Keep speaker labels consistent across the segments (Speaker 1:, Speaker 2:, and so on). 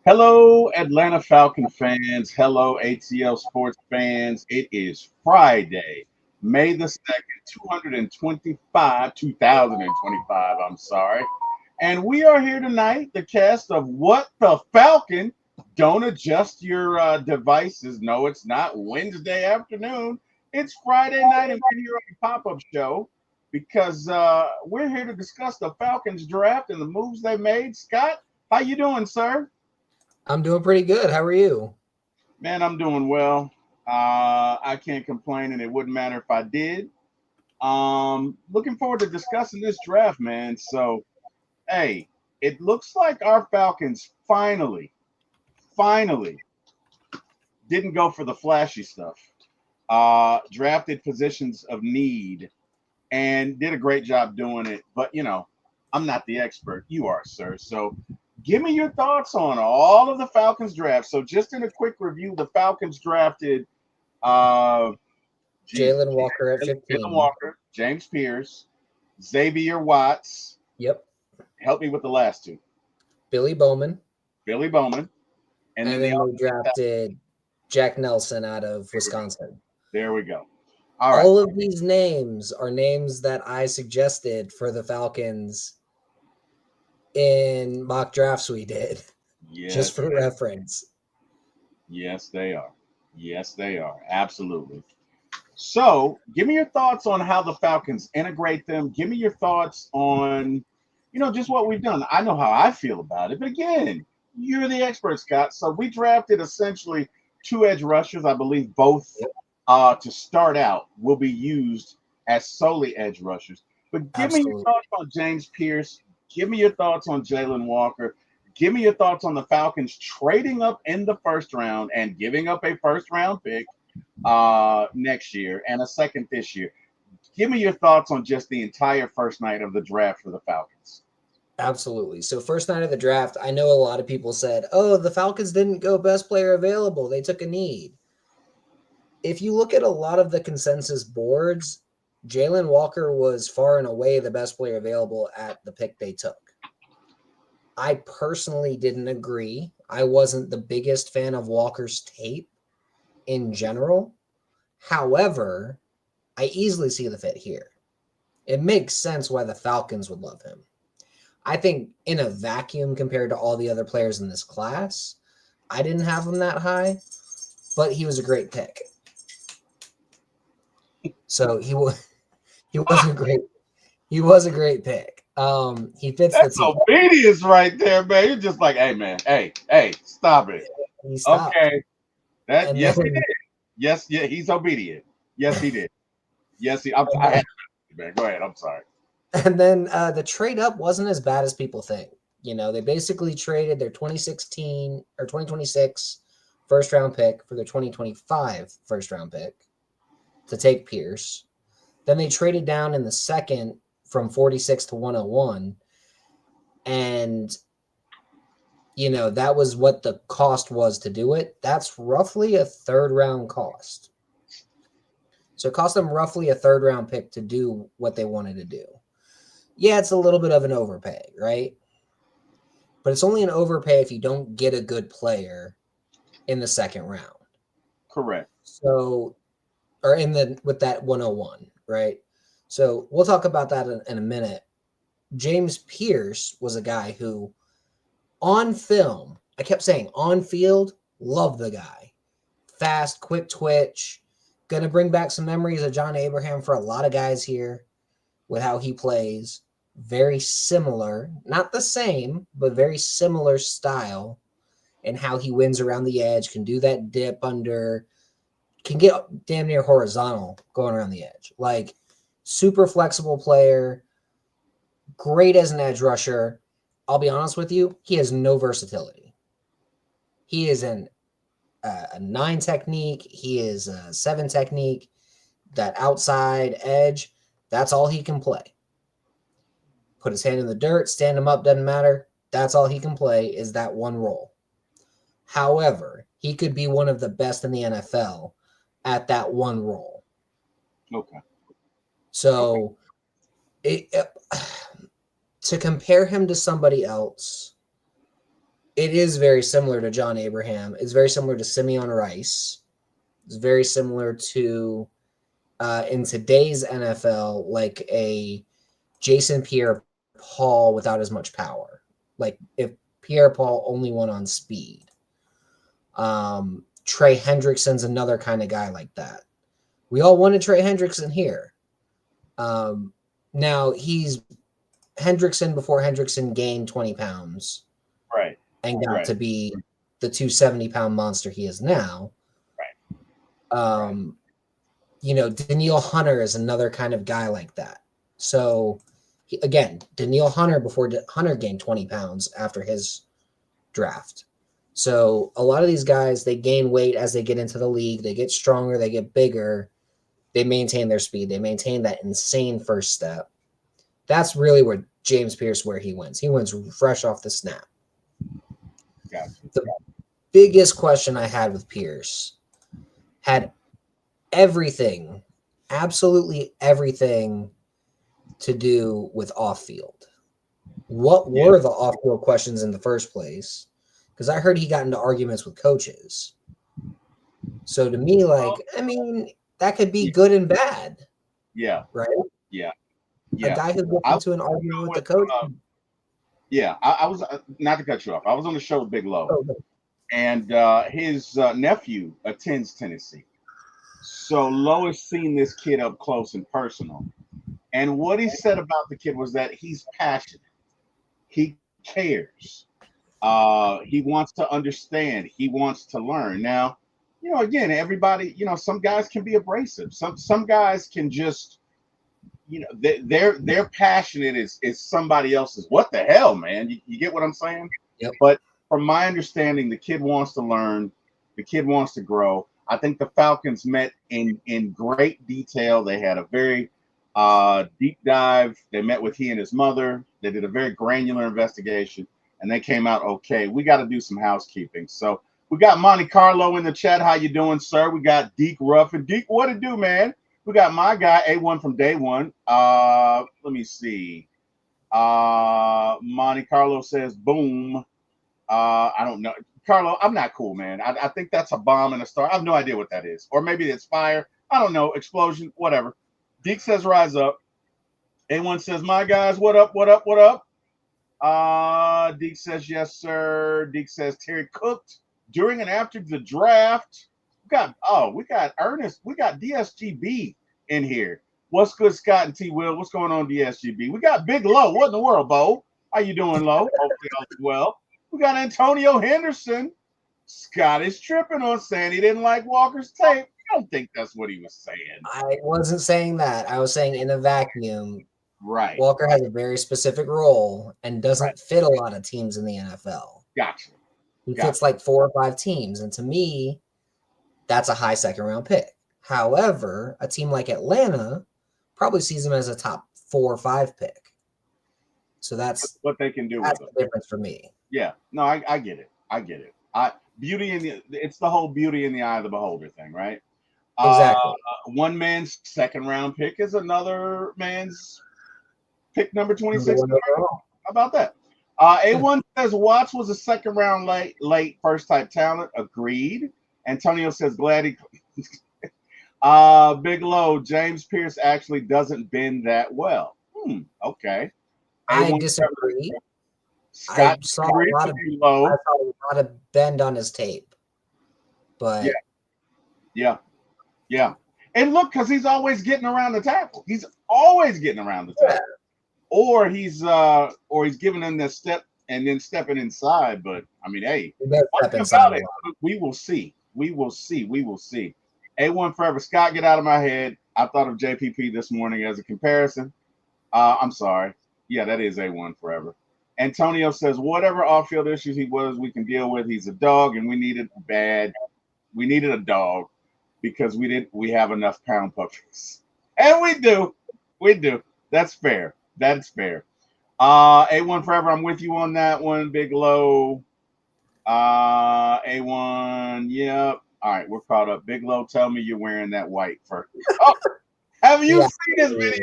Speaker 1: Hello, Atlanta Falcon fans. Hello, ATL sports fans. It is Friday, May the 2nd, 2025. I'm sorry. And we are here tonight, the cast of What the Falcon. Don't adjust your devices. No, it's not Wednesday afternoon. It's Friday night, and we're here on the pop-up show because we're here to discuss the Falcons draft and the moves they made. Scott, how you doing, sir?
Speaker 2: I'm doing pretty good. How are you?
Speaker 1: Man, I'm doing well. I can't complain, and it wouldn't matter if I did. Looking forward to discussing this draft, man. So, hey, it looks like our Falcons finally didn't go for the flashy stuff. Drafted positions of need and did a great job doing it. But I'm not the expert. You are, sir. So give me your thoughts on all of the Falcons draft. So just in a quick review, the Falcons drafted uh
Speaker 2: Jalen Walker at
Speaker 1: Jalen
Speaker 2: 15.
Speaker 1: Walker, James Pierce, Xavier Watts.
Speaker 2: Yep.
Speaker 1: Help me with the last two.
Speaker 2: Billy Bowman.
Speaker 1: Billy Bowman. And
Speaker 2: And
Speaker 1: then
Speaker 2: then we drafted Jack Nelson out of Wisconsin.
Speaker 1: there we go. All right.
Speaker 2: All of these names are names that I suggested for the Falcons in mock drafts we did,
Speaker 1: Yes.
Speaker 2: just for reference.
Speaker 1: Yes, they are. Yes, they are. Absolutely. So, give me your thoughts on how the Falcons integrate them. Give me your thoughts on, just what we've done. I know how I feel about it, but again, you're the expert, Scott. So, we drafted essentially two edge rushers. I believe both
Speaker 2: Yep.
Speaker 1: to start out will be used as solely edge rushers. But give me your
Speaker 2: Absolutely.
Speaker 1: thoughts on James Pierce. Give me your thoughts on Jalen Walker. Give me your thoughts on the Falcons trading up in the first round and giving up a first round pick next year and a second this year. Give me your thoughts on just the entire first night of the draft for the Falcons.
Speaker 2: Absolutely. So first night of the draft, I know a lot of people said, "Oh, the Falcons didn't go best player available. They took a need." If you look at a lot of the consensus boards, Jalen Walker was far and away the best player available at the pick they took. I personally didn't agree. I wasn't the biggest fan of Walker's tape in general. However, I easily see the fit here. It makes sense why the Falcons would love him. I think in a vacuum compared to all the other players in this class, I didn't have him that high, but he was a great pick. So he was a great pick. He fits the
Speaker 1: That's
Speaker 2: team.
Speaker 1: obedience right there, man. You're just like, hey, man, hey, stop it.
Speaker 2: He stopped.
Speaker 1: Okay. That
Speaker 2: And
Speaker 1: yes, he
Speaker 2: then
Speaker 1: did. Yes, yeah, he's obedient. Yes, he did. Yes,
Speaker 2: and
Speaker 1: I
Speaker 2: then,
Speaker 1: had man. Go ahead. I'm sorry.
Speaker 2: and then the trade up wasn't as bad as people think. They basically traded their 2016 or 2026 first round pick for their 2025 first round pick to take Pierce. Then they traded down in the second from 46 to 101. And, that was what the cost was to do it. That's roughly a third round cost. So it cost them roughly a third round pick to do what they wanted to do. Yeah, it's a little bit of an overpay, right? But it's only an overpay if you don't get a good player in the second round.
Speaker 1: Correct.
Speaker 2: So, or with that 101, right? So we'll talk about that in a minute. James Pierce was a guy who, on film, I kept saying on field, love the guy. Fast, quick twitch, going to bring back some memories of John Abraham for a lot of guys here with how he plays. Very similar, not the same, but very similar style and how he wins around the edge, can do that dip under, can get damn near horizontal going around the edge. Like, super flexible player, great as an edge rusher. I'll be honest with you, he has no versatility. He is a 9 technique. He is a 7 technique. That outside edge, that's all he can play. Put his hand in the dirt, stand him up, doesn't matter. That's all he can play is that one role. However, he could be one of the best in the NFL at that one role.
Speaker 1: Okay.
Speaker 2: So to compare him to somebody else, It is very similar to John Abraham. It's very similar to Simeon Rice. It's very similar to in today's NFL, like a Jason Pierre-Paul without as much power. Like if Pierre-Paul only won on speed. Trey Hendrickson's another kind of guy like that. We all wanted Trey Hendrickson here. Now he's Hendrickson before Hendrickson gained 20 pounds.
Speaker 1: Right.
Speaker 2: And got to be the 270-pound monster he is now.
Speaker 1: Right.
Speaker 2: You know, Danielle Hunter is another kind of guy like that. So, again, Danielle Hunter before Hunter gained 20 pounds after his draft. So, a lot of these guys, they gain weight as they get into the league. They get stronger. They get bigger. They maintain their speed. They maintain that insane first step. That's really where James Pierce, where he wins. He wins fresh off the snap.
Speaker 1: Gotcha.
Speaker 2: The biggest question I had with Pierce had everything, absolutely everything to do with off-field. What were the off-field questions in the first place? Because I heard he got into arguments with coaches. So to me, like, I mean, that could be good and bad.
Speaker 1: Yeah.
Speaker 2: Right?
Speaker 1: Yeah.
Speaker 2: A guy who gets into an argument with the coach.
Speaker 1: I was not to cut you off. I was on the show with Big Low, and his nephew attends Tennessee. So Low has seen this kid up close and personal, and what he said about the kid was that he's passionate, he cares, he wants to understand, he wants to learn. Now, you know, again, everybody, you know, some guys can be abrasive. Some guys can just, you know, they're passionate is somebody else's. What the hell, man? You get what I'm saying?
Speaker 2: Yep.
Speaker 1: But from my understanding, the kid wants to learn. The kid wants to grow. I think the Falcons met in great detail. They had a very deep dive. They met with he and his mother. They did a very granular investigation, and they came out okay. We got to do some housekeeping. So we got Monte Carlo in the chat. How you doing, sir? We got Deke Ruffin. Deke, what it do, man? We got my guy, A1 from day one. Let me see. Monte Carlo says, boom. I don't know. Carlo, I'm not cool, man. I think that's a bomb and a star. I have no idea what that is. Or maybe it's fire. I don't know. Explosion, whatever. Deke says, rise up. A1 says, my guys, what up, what up, what up? Deke says, yes, sir. Deke says, Terry cooked during and after the draft. We got Ernest. We got DSGB in here. What's good, Scott and T. Will? What's going on, DSGB? We got Big Low. What in the world, Bo? How you doing, Low? Hopefully all is well. We got Antonio Henderson. Scott is tripping on saying he didn't like Walker's tape. I don't think that's what he was saying.
Speaker 2: I wasn't saying that. I was saying in a vacuum,
Speaker 1: right.
Speaker 2: Walker has a very specific role and doesn't fit a lot of teams in the NFL.
Speaker 1: Gotcha.
Speaker 2: He fits like 4 or 5 teams. And to me, that's a high second-round pick. However, a team like Atlanta probably sees him as a top 4 or 5 pick. So that's
Speaker 1: what they can do.
Speaker 2: That's
Speaker 1: with
Speaker 2: the difference for me.
Speaker 1: Yeah, no, I get it. I get it. It's the whole beauty in the eye of the beholder thing, right?
Speaker 2: Exactly.
Speaker 1: One man's second round pick is another man's pick number 26. How about that? A1 says Watts was a second round late first type talent. Agreed. Antonio says glad he. Big Low, James Pierce actually doesn't bend that well. Okay.
Speaker 2: I disagree.
Speaker 1: Scott,
Speaker 2: I saw a lot of bend on his tape. But
Speaker 1: yeah. And look, because he's always getting around the tackle. He's always getting around the tackle. Or he's giving them the step and then stepping inside. But I mean, hey, we will see. We will see. A1 forever. Scott, get out of my head. I thought of JPP this morning as a comparison. I'm sorry. Yeah, that is A1 forever. Antonio says, whatever off-field issues he was, we can deal with. He's a dog, and we needed a dog because we have enough pound puppies. And we do. That's fair. A1 forever, I'm with you on that one. Big Low. A1, yep. All right, we're caught up. Big Low, tell me you're wearing that white fur. Oh, have you seen this video?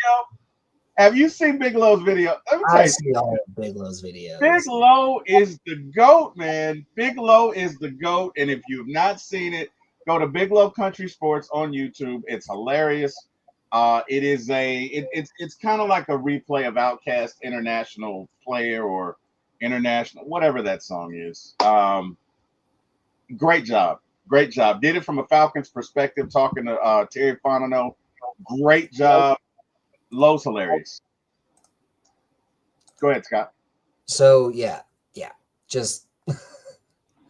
Speaker 1: Have you seen Big Low's video? Let me tell
Speaker 2: I
Speaker 1: you,
Speaker 2: see all of Big Low's
Speaker 1: Big
Speaker 2: videos.
Speaker 1: Low is the GOAT, man. Big Low is the GOAT. And if you've not seen it, go to Big Low Country Sports on YouTube. It's hilarious. It's kind of like a replay of Outkast International Player or International, whatever that song is. Great job. Great job. Did it from a Falcons perspective, talking to Terry Fontenot. Great job. Low's hilarious. Go ahead, Scott.
Speaker 2: So yeah, just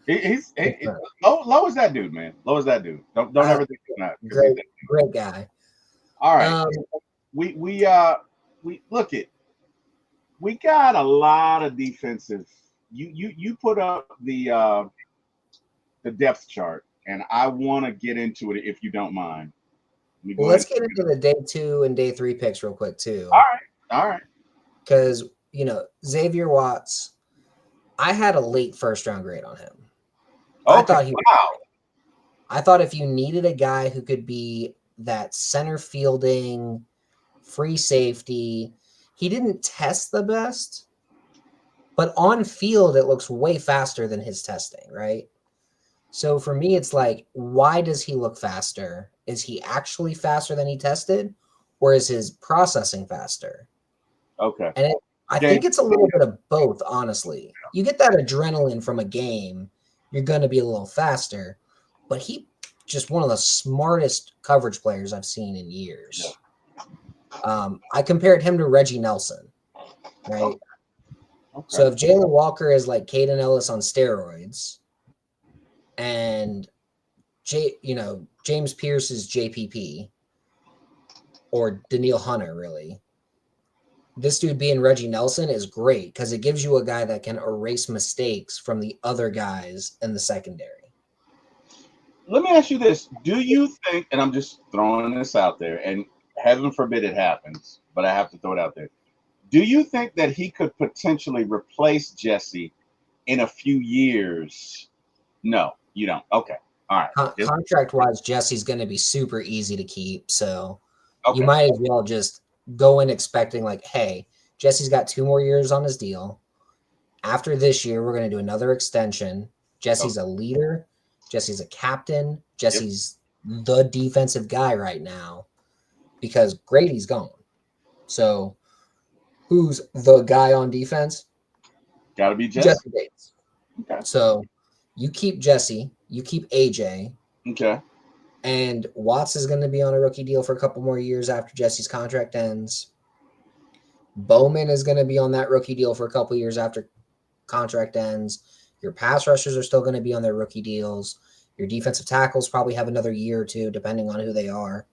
Speaker 1: Low is that dude, man. Low is that dude. Don't ever think he's not.
Speaker 2: great guy.
Speaker 1: All right. We look at, we got a lot of defensive. You put up the depth chart, and I want to get into it if you don't mind.
Speaker 2: Well, let's get into the day 2 and day 3 picks real quick too.
Speaker 1: All right.
Speaker 2: Because Xavier Watts, I had a late first round grade on him.
Speaker 1: Okay.
Speaker 2: I thought if you needed a guy who could be that center fielding, free safety, he didn't test the best, but on field it looks way faster than his testing, right? So for me, it's like, why does he look faster? Is he actually faster than he tested, or is his processing faster?
Speaker 1: Okay.
Speaker 2: And I think it's a little bit of both, honestly. You get that adrenaline from a game, you're going to be a little faster, but he just one of the smartest coverage players I've seen in years. I compared him to Reggie Nelson, right? Okay. So if Jalen Walker is like Caden Ellis on steroids, and James Pierce is JPP or Daniil Hunter, really, this dude being Reggie Nelson is great because it gives you a guy that can erase mistakes from the other guys in the secondary.
Speaker 1: Let me ask you this. Do you think, and I'm just throwing this out there, and heaven forbid it happens, but I have to throw it out there. Do you think that he could potentially replace Jesse in a few years? No, you don't. Okay. All right.
Speaker 2: Contract-wise, Jesse's going to be super easy to keep, so you might as well just go in expecting like, hey, Jesse's got 2 more years on his deal. After this year, we're going to do another extension. Jesse's a leader. Jesse's a captain. Jesse's the defensive guy right now because Grady's gone. So who's the guy on defense?
Speaker 1: Got to be Jesse.
Speaker 2: Jesse Bates. Okay. So you keep Jesse. You keep AJ.
Speaker 1: Okay.
Speaker 2: And Watts is going to be on a rookie deal for a couple more years after Jesse's contract ends. Bowman is going to be on that rookie deal for a couple years after contract ends. Your pass rushers are still going to be on their rookie deals. Your defensive tackles probably have another year or two, depending on who they are,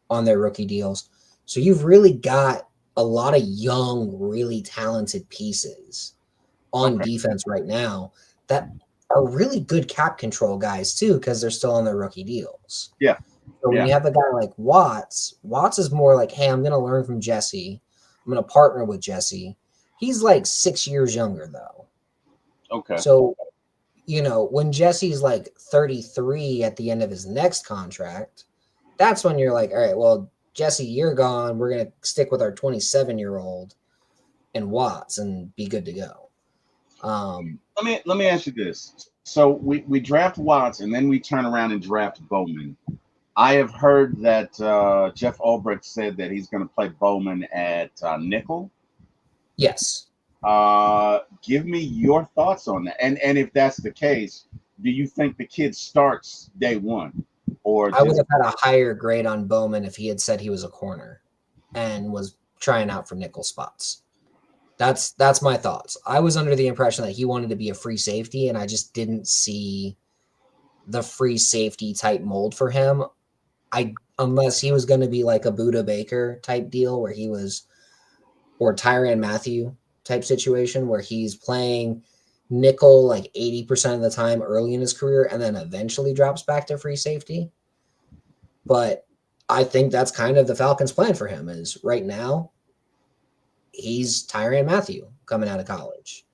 Speaker 2: on their rookie deals. So you've really got a lot of young, really talented pieces on defense right now that are really good cap control guys too, because they're still on their rookie deals.
Speaker 1: Yeah.
Speaker 2: So when you have a guy like Watts is more like, hey, I'm going to learn from Jesse. I'm going to partner with Jesse. He's like 6 years younger though.
Speaker 1: Okay.
Speaker 2: So, when Jesse's like 33 at the end of his next contract, that's when you're like, all right, well, Jesse, you're gone. We're going to stick with our 27-year-old and Watts and be good to go.
Speaker 1: Let me ask you this. So we draft Watts and then we turn around and draft Bowman. I have heard that Jeff Ulbrich said that he's going to play Bowman at nickel.
Speaker 2: Yes.
Speaker 1: Give me your thoughts on that. And if that's the case, do you think the kid starts day one? Or
Speaker 2: I would have had a higher grade on Bowman if he had said he was a corner and was trying out for nickel spots. That's my thoughts. I was under the impression that he wanted to be a free safety, and I just didn't see the free safety type mold for him. Unless he was going to be like a Buda Baker type deal where he was, or Tyrann Mathieu type situation where he's playing nickel like 80% of the time early in his career and then eventually drops back to free safety. But I think that's kind of the Falcons' plan for him is right now he's Tyrann Mathieu coming out of college.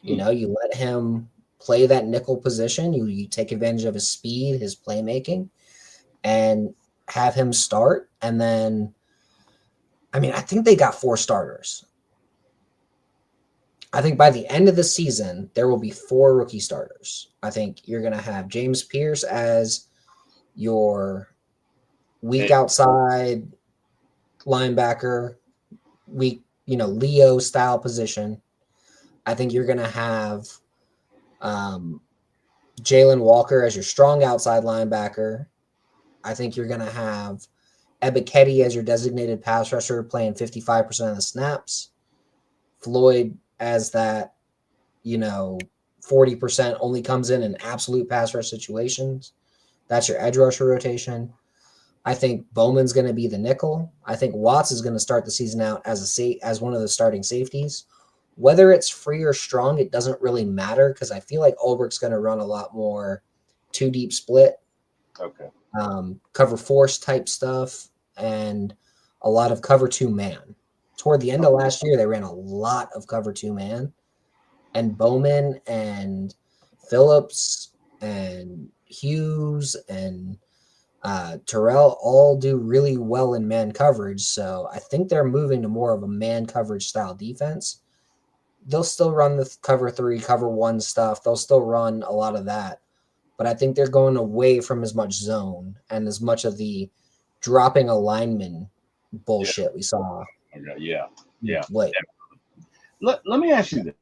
Speaker 2: You let him play that nickel position. You take advantage of his speed, his playmaking, and have him start. And then I mean, I think they got 4 starters. I think by the end of the season, there will be 4 rookie starters. I think you're going to have James Pierce as your weak outside linebacker, weak, Leo style position. I think you're going to have Jalen Walker as your strong outside linebacker. I think you're going to have Ebiketie as your designated pass rusher playing 55% of the snaps. Floyd as that, 40% only comes in absolute pass rush situations. That's your edge rusher rotation. I think Bowman's going to be the nickel. I think Watts is going to start the season out as one of the starting safeties. Whether it's free or strong, it doesn't really matter because I feel like Ulbricht's going to run a lot more 2 deep split, cover force type stuff, and a lot of cover 2 man. Toward the end of last year, they ran a lot of cover 2 man, and Bowman and Phillips and Hughes and Terrell all do really well in man coverage. So I think they're moving to more of a man coverage style defense. They'll still run the cover 3, cover 1 stuff. They'll still run a lot of that. But I think they're going away from as much zone and as much of the dropping a lineman bullshit we saw.
Speaker 1: Yeah.
Speaker 2: Late.
Speaker 1: Let me ask you this.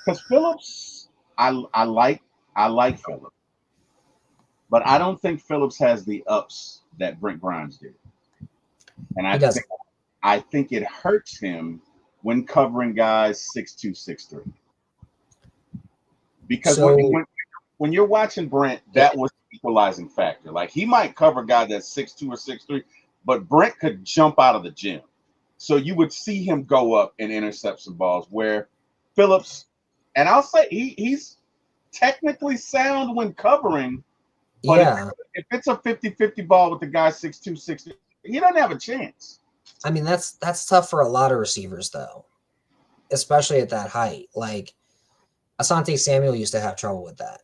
Speaker 1: Because Phillips, I like Phillips, but I don't think Phillips has the ups that Brent Grimes did, and I think it hurts him when covering guys 6'2", 6'3". Because when you're watching Brent, that was the equalizing factor. Like he might cover a guy that's 6'2" or 6'3", but Brent could jump out of the gym. So you would see him go up and intercept some balls where Phillips, and I'll say he's technically sound when covering, but if it's a 50-50 ball with the guy 6'2", 6'3", he doesn't have a chance.
Speaker 2: I mean, that's tough for a lot of receivers, though, especially at that height. Like, Asante Samuel used to have trouble with that.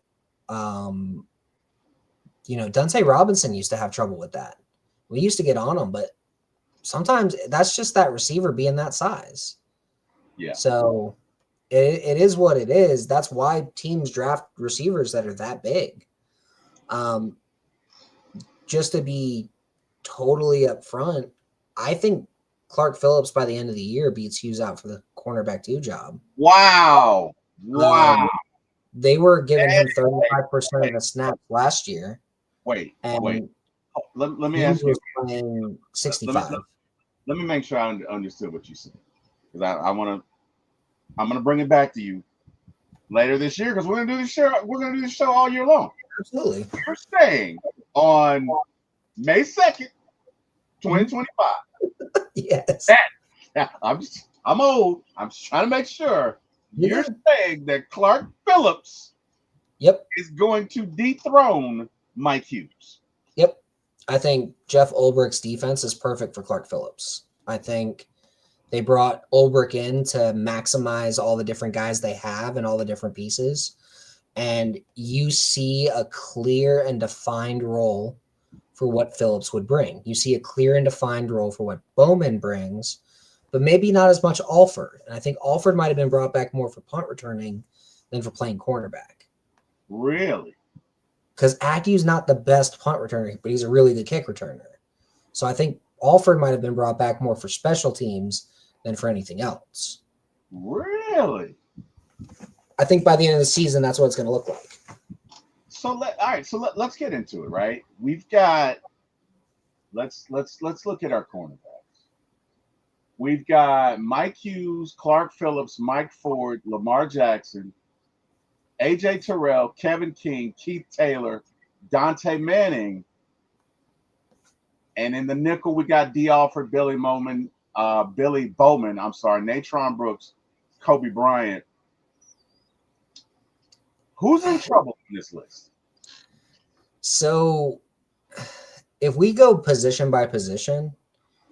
Speaker 2: Dante Robinson used to have trouble with that. We used to get on him, but sometimes that's just that receiver being that size.
Speaker 1: Yeah.
Speaker 2: So it is what it is. That's why teams draft receivers that are that big. Just to be totally upfront, I think Clark Phillips by the end of the year beats Hughes out for the cornerback 2 job.
Speaker 1: Wow.
Speaker 2: They were giving him 35% of the snaps last year.
Speaker 1: Wait. Let me
Speaker 2: Hughes
Speaker 1: ask you.
Speaker 2: Was playing 65.
Speaker 1: Let me make sure I understood what you said, because I'm gonna bring it back to you later this year, because we're gonna do this show. We're gonna do this show all year long.
Speaker 2: Absolutely.
Speaker 1: You're saying on May 2nd, 2025.
Speaker 2: Yes.
Speaker 1: I'm old. I'm just trying to make sure. You're saying that Clark Phillips is going to dethrone Mike Hughes.
Speaker 2: Yep. I think Jeff Ulbricht's defense is perfect for Clark Phillips. I think they brought Ulbricht in to maximize all the different guys they have and all the different pieces. And you see a clear and defined role for what Phillips would bring. You see a clear and defined role for what Bowman brings, but maybe not as much Alford. And I think Alford might have been brought back more for punt returning than for playing cornerback.
Speaker 1: Really?
Speaker 2: Because Aggew's not the best punt returner, but he's a really good kick returner. So I think Alford might have been brought back more for special teams than for anything else.
Speaker 1: Really?
Speaker 2: I think by the end of the season, that's what it's going to look like.
Speaker 1: So let's get into it, right? We've got let's look at our cornerbacks. We've got Mike Hughes, Clark Phillips, Mike Ford, Lamar Jackson, AJ Terrell, Kevin King, Keith Taylor, Dante Manning. And in the nickel, we got D. Alford, Billy Bowman, Natron Brooks, Kobe Bryant. Who's in trouble in this list?
Speaker 2: So if we go position by position,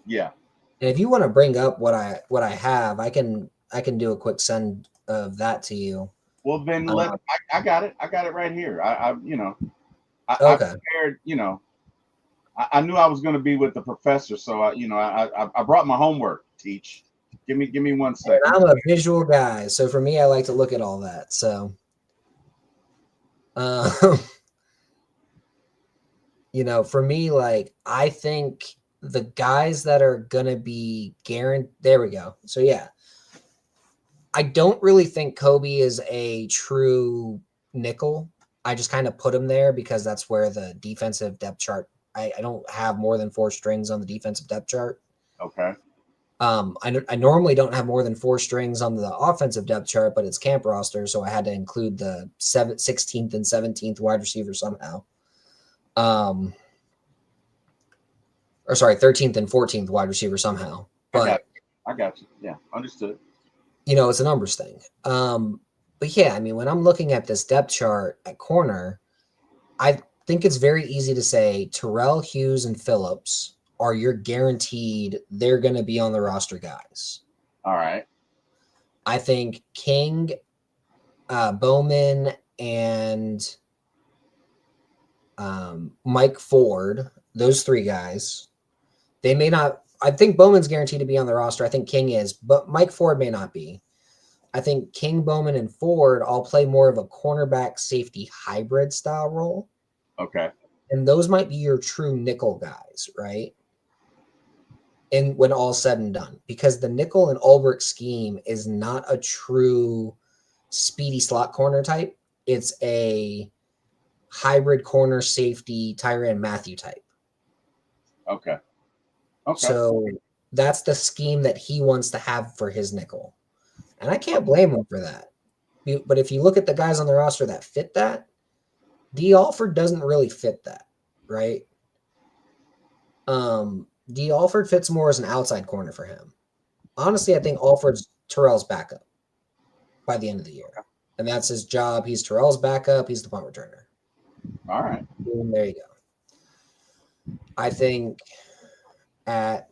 Speaker 1: yeah.
Speaker 2: And if you want to bring up what I have, I can do a quick send of that to you.
Speaker 1: Well, then I got it. I got it right here. I
Speaker 2: okay.
Speaker 1: prepared, I knew I was going to be with the professor, so I brought my homework. Teach. Give me 1 second.
Speaker 2: And I'm a visual guy, so for me, I like to look at all that. So, for me, like I think the guys that are gonna be guaranteed. There we go. So yeah, I don't really think Kobe is a true nickel. I just kind of put him there because that's where the defensive depth chart. I don't have more than 4 strings on the defensive depth chart.
Speaker 1: Okay.
Speaker 2: I normally don't have more than 4 strings on the offensive depth chart, but it's camp roster, so I had to include the 16th and 17th wide receiver somehow. Or sorry, 13th and 14th wide receiver somehow. But
Speaker 1: I got you. Yeah, understood.
Speaker 2: It's a numbers thing. But yeah, I mean, when I'm looking at this depth chart at corner, I think it's very easy to say Terrell, Hughes, and Phillips are your guaranteed they're going to be on the roster guys.
Speaker 1: All right.
Speaker 2: I think King, Bowman, and Mike Ford, those 3 guys, they may not. I think Bowman's guaranteed to be on the roster. I think King is, but Mike Ford may not be. I think King, Bowman, and Ford all play more of a cornerback safety hybrid style role.
Speaker 1: Okay.
Speaker 2: And those might be your true nickel guys, right? And when all's said and done, because the nickel and Ulbrich scheme is not a true speedy slot corner type. It's a hybrid corner safety Tyrann Mathieu type.
Speaker 1: Okay.
Speaker 2: So that's the scheme that he wants to have for his nickel. And I can't blame him for that. But if you look at the guys on the roster that fit that, D. Alford doesn't really fit that, right? D. Alford fits more as an outside corner for him. Honestly, I think Alford's Terrell's backup by the end of the year. And that's his job. He's Terrell's backup. He's the punt returner.
Speaker 1: All right.
Speaker 2: And there you go. I think at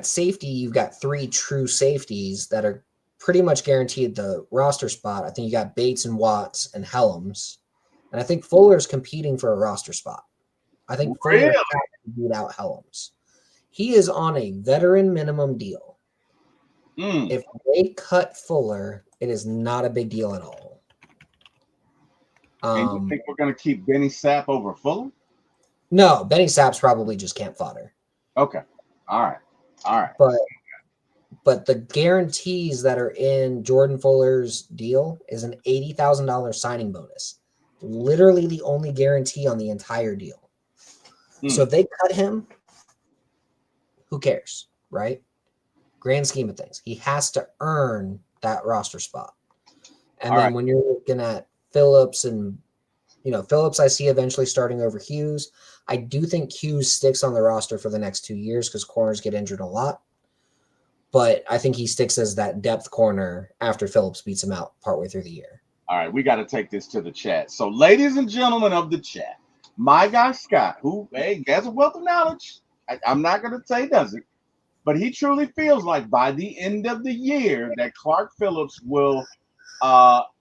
Speaker 2: safety, you've got 3 true safeties that are pretty much guaranteed the roster spot. I think you got Bates and Watts and Helms. And I think Fuller's competing for a roster spot. I think Fuller can beat out Helms. He is on a veteran minimum deal. If they cut Fuller, it is not a big deal at all.
Speaker 1: And you think we're going to keep Benny Sapp over Fuller?
Speaker 2: No, Benny Sapp's probably just camp fodder.
Speaker 1: Okay. All right.
Speaker 2: But the guarantees that are in Jordan Fuller's deal is an $80,000 signing bonus. Literally the only guarantee on the entire deal. So if they cut him, who cares, right? Grand scheme of things. He has to earn that roster spot. And then when you're looking at Phillips and, Phillips I see eventually starting over Hughes. I do think Hughes sticks on the roster for the next 2 years because corners get injured a lot. But I think he sticks as that depth corner after Phillips beats him out partway through the year.
Speaker 1: All right, we got to take this to the chat. So, ladies and gentlemen of the chat, my guy Scott, who has a wealth of knowledge, I'm not going to say he doesn't, but he truly feels like by the end of the year that Clark Phillips will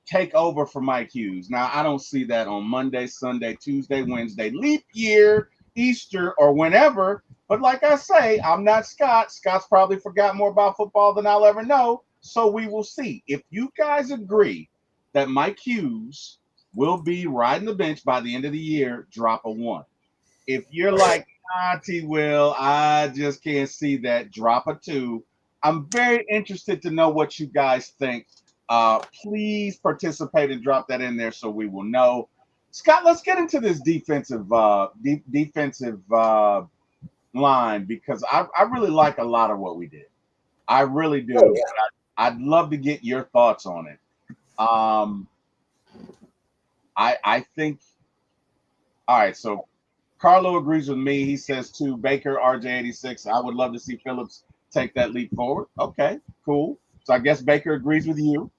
Speaker 1: take over for Mike Hughes. Now, I don't see that on Monday, Sunday, Tuesday, Wednesday, leap year, Easter, or whenever. But like I say, I'm not Scott. Scott's probably forgot more about football than I'll ever know. So we will see. If you guys agree that Mike Hughes will be riding the bench by the end of the year, drop a 1. If you're like, T-Will, I just can't see that, drop a 2. I'm very interested to know what you guys think. Please participate and drop that in there so we will know. Scott, let's get into this defensive line because I really like a lot of what we did. I really do.
Speaker 2: Oh, yeah.
Speaker 1: I'd love to get your thoughts on it. I think. All right, so Carlo agrees with me. He says to Baker, RJ86. I would love to see Phillips take that leap forward. Okay, cool. So I guess Baker agrees with you.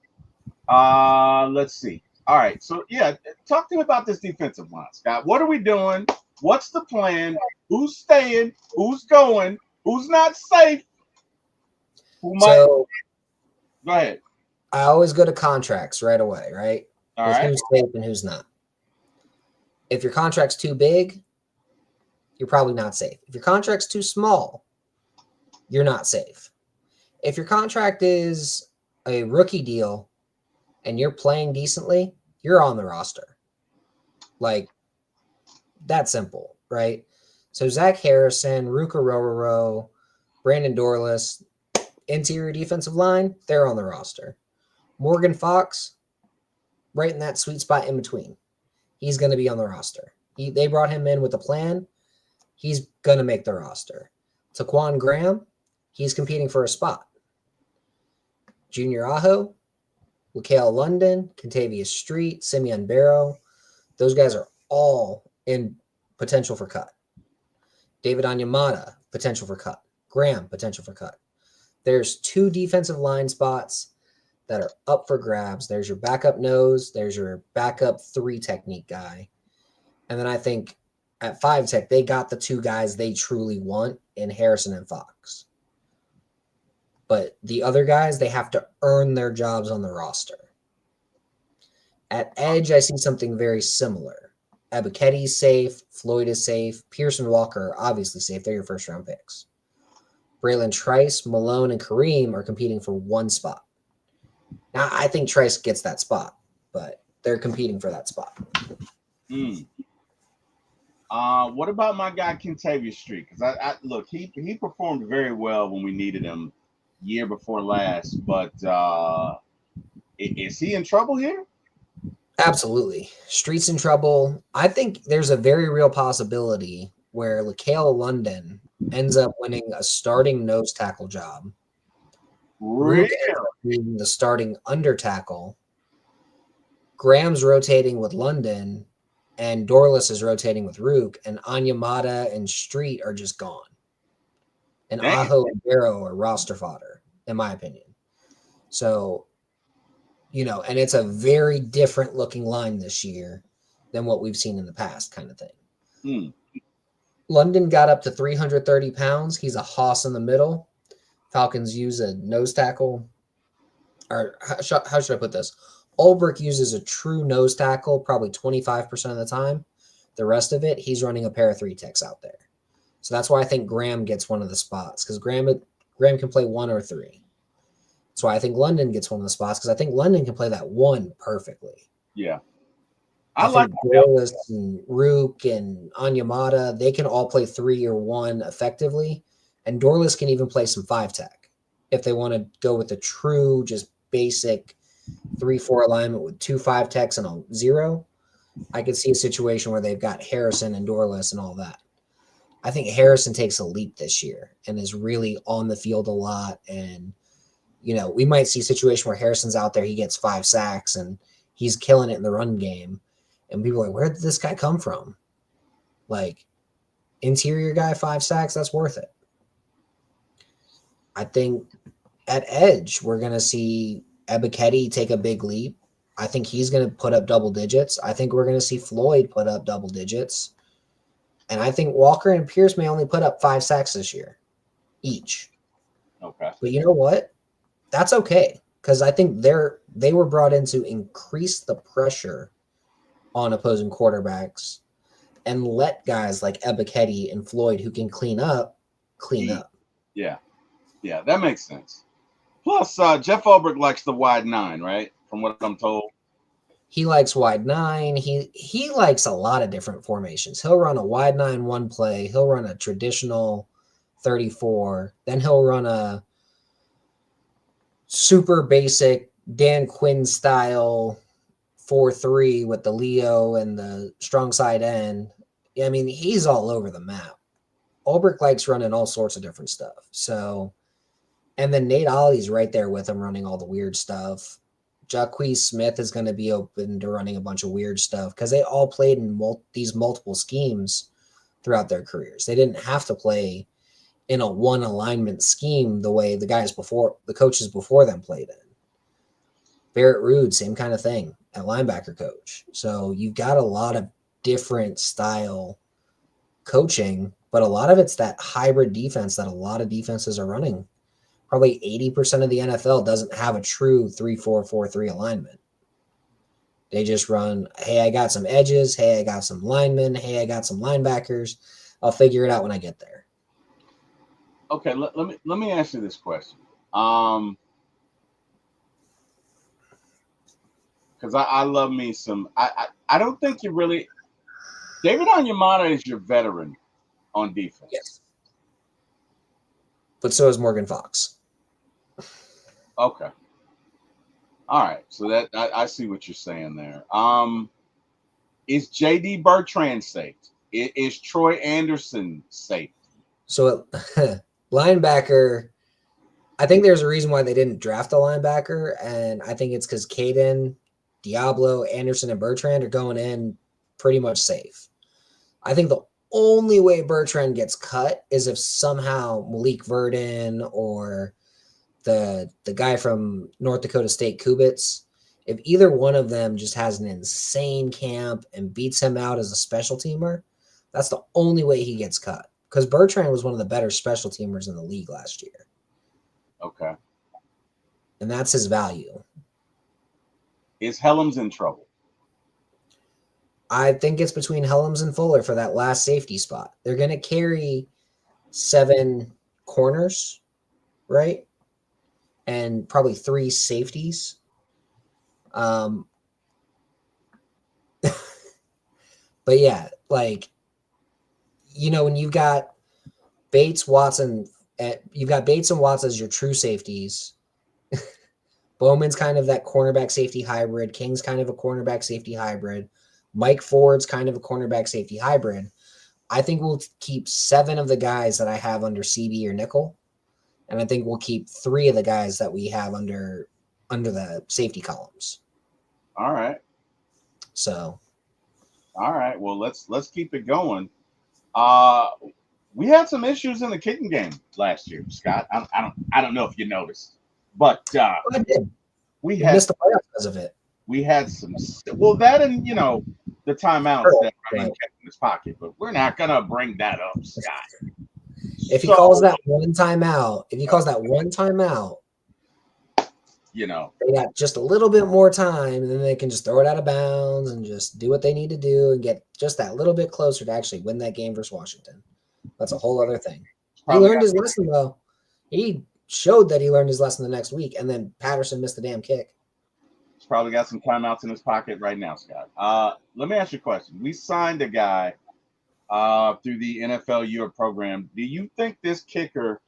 Speaker 1: Let's see. All right, so yeah, talk to me about this defensive line, Scott. What are we doing? What's the plan? Who's staying? Who's going? Who's not safe? Who might?
Speaker 2: So,
Speaker 1: go ahead.
Speaker 2: I always go to contracts right away, right?
Speaker 1: All right.
Speaker 2: Who's safe and who's not. If your contract's too big, you're probably not safe. If your contract's too small, you're not safe. If your contract is a rookie deal and you're playing decently, you're on the roster. Like, that simple, right? So Zach Harrison, Ruka Rororo, Brandon Dorless, interior defensive line, they're on the roster. Morgan Fox, right in that sweet spot in between. He's going to be on the roster. They brought him in with a plan. He's going to make the roster. Taquan Graham, he's competing for a spot. Junior Aho, LaCale London, Contavious Street, Simeon Barrow, those guys are all in potential for cut. David Onyemata, potential for cut. Graham, potential for cut. There's 2 defensive line spots that are up for grabs. There's your backup nose. There's your backup 3 technique guy. And then I think at 5 tech, they got the 2 guys they truly want in Harrison and Fox. But the other guys, they have to earn their jobs on the roster. At edge, I see something very similar. Ebiketti's safe. Floyd is safe. Pierce and Walker are obviously safe. They're your first-round picks. Braylon Trice, Malone, and Kareem are competing for 1 spot. Now, I think Trice gets that spot, but they're competing for that spot.
Speaker 1: What about my guy Contavious Street? Because I look, he performed very well when we needed him year before last, but is he in trouble here?
Speaker 2: Absolutely. Street's in trouble. I think there's a very real possibility where LaCale London ends up winning a starting nose tackle job.
Speaker 1: Really?
Speaker 2: Being the starting under tackle. Graham's rotating with London, and Dorless is rotating with Rook, and Onyemata and Street are just gone. And Aho and Barrow are roster fodder, in my opinion. So, and it's a very different looking line this year than what we've seen in the past, kind of thing. London got up to 330 pounds. He's a hoss in the middle. Falcons use a nose tackle. Or how should I put this? Ulbrich uses a true nose tackle probably 25% of the time. The rest of it, he's running a pair of 3 techs out there. So that's why I think Graham gets one of the spots, because Graham can play 1 or 3. That's why I think London gets one of the spots, because I think London can play that 1 perfectly.
Speaker 1: Yeah.
Speaker 2: I like Dorless and Rook and Onyemata. They can all play 3 or 1 effectively. And Dorless can even play some 5 tech if they want to go with a true, just basic 3-4 alignment with 2 5 techs and a 0. I could see a situation where they've got Harrison and Dorless and all that. I think Harrison takes a leap this year and is really on the field a lot. And, we might see a situation where Harrison's out there, he gets 5 sacks and he's killing it in the run game. And people are like, where did this guy come from? Like, interior guy, 5 sacks, that's worth it. I think at edge, we're going to see Ebiketie take a big leap. I think he's going to put up double digits. I think we're going to see Floyd put up double digits. And I think Walker and Pierce may only put up 5 sacks this year each.
Speaker 1: Okay.
Speaker 2: But you know what? That's okay, because I think they were brought in to increase the pressure on opposing quarterbacks and let guys like Ebiketie and Floyd who can clean up.
Speaker 1: Yeah, that makes sense. Plus, Jeff Ulbrich likes the wide 9, right? From what I'm told.
Speaker 2: He likes wide 9. He likes a lot of different formations. He'll run a wide 9 one play. He'll run a traditional 34. Then he'll run a super basic Dan Quinn style 4-3 with the Leo and the strong side end. I mean, he's all over the map. Ulbrich likes running all sorts of different stuff. So, and then Nate Ollie's right there with him running all the weird stuff. Jacquez Smith is going to be open to running a bunch of weird stuff because they all played in these multiple schemes throughout their careers. They didn't have to play in a 1 alignment scheme the way the coaches before them played in. Barrett Ruud, same kind of thing at linebacker coach. So you've got a lot of different style coaching, but a lot of it's that hybrid defense that a lot of defenses are running. Probably 80% of the NFL doesn't have a true 3-4-4-3 alignment. They just run, hey, I got some edges. Hey, I got some linemen. Hey, I got some linebackers. I'll figure it out when I get there.
Speaker 1: Okay, let me ask you this question. Because I love me some. I don't think you really. David Onyemata is your veteran on defense.
Speaker 2: Yes. But so is Morgan Fox.
Speaker 1: Okay. All right. So that I see what you're saying there. Is JD Bertrand safe? Is Troy Anderson safe?
Speaker 2: So linebacker, I think there's a reason why they didn't draft a linebacker, and I think it's because Caden, Diablo, Anderson, and Bertrand are going in pretty much safe. I think the only way Bertrand gets cut is if somehow Malik Verdon or the guy from North Dakota State, Kubitz, if either one of them just has an insane camp and beats him out as a special teamer, that's the only way he gets cut. Because Bertrand was one of the better special teamers in the league last year.
Speaker 1: Okay.
Speaker 2: And that's his value.
Speaker 1: Is Helms in trouble?
Speaker 2: I think it's between Helms and Fuller for that last safety spot. They're going to carry 7 corners, right? And probably 3 safeties. But yeah, like, when you've got Bates, Watson, you've got Bates and Watson as your true safeties. Bowman's kind of that cornerback safety hybrid. King's kind of a cornerback safety hybrid. Mike Ford's kind of a cornerback safety hybrid. I think we'll keep 7 of the guys that I have under CB or nickel. And I think we'll keep 3 of the guys that we have under the safety columns.
Speaker 1: All right.
Speaker 2: So.
Speaker 1: All right. Well, let's keep it going. We had some issues in the kicking game last year, Scott. I don't know if you noticed, but
Speaker 2: I did.
Speaker 1: We
Speaker 2: missed the playoffs because of it.
Speaker 1: We had some. Well, that and the timeouts that Ryan kept in his pocket, but we're not gonna bring that up, Scott.
Speaker 2: If he calls that one timeout, they got just a little bit more time, and then they can just throw it out of bounds and just do what they need to do and get just that little bit closer to actually win that game versus Washington. That's a whole other thing. He learned his lesson, though. He showed that he learned his lesson the next week, and then Patterson missed the damn kick.
Speaker 1: He's probably got some timeouts in his pocket right now, Scott. Let me ask you a question. We signed a guy through the NFL Europe program. Do you think this kicker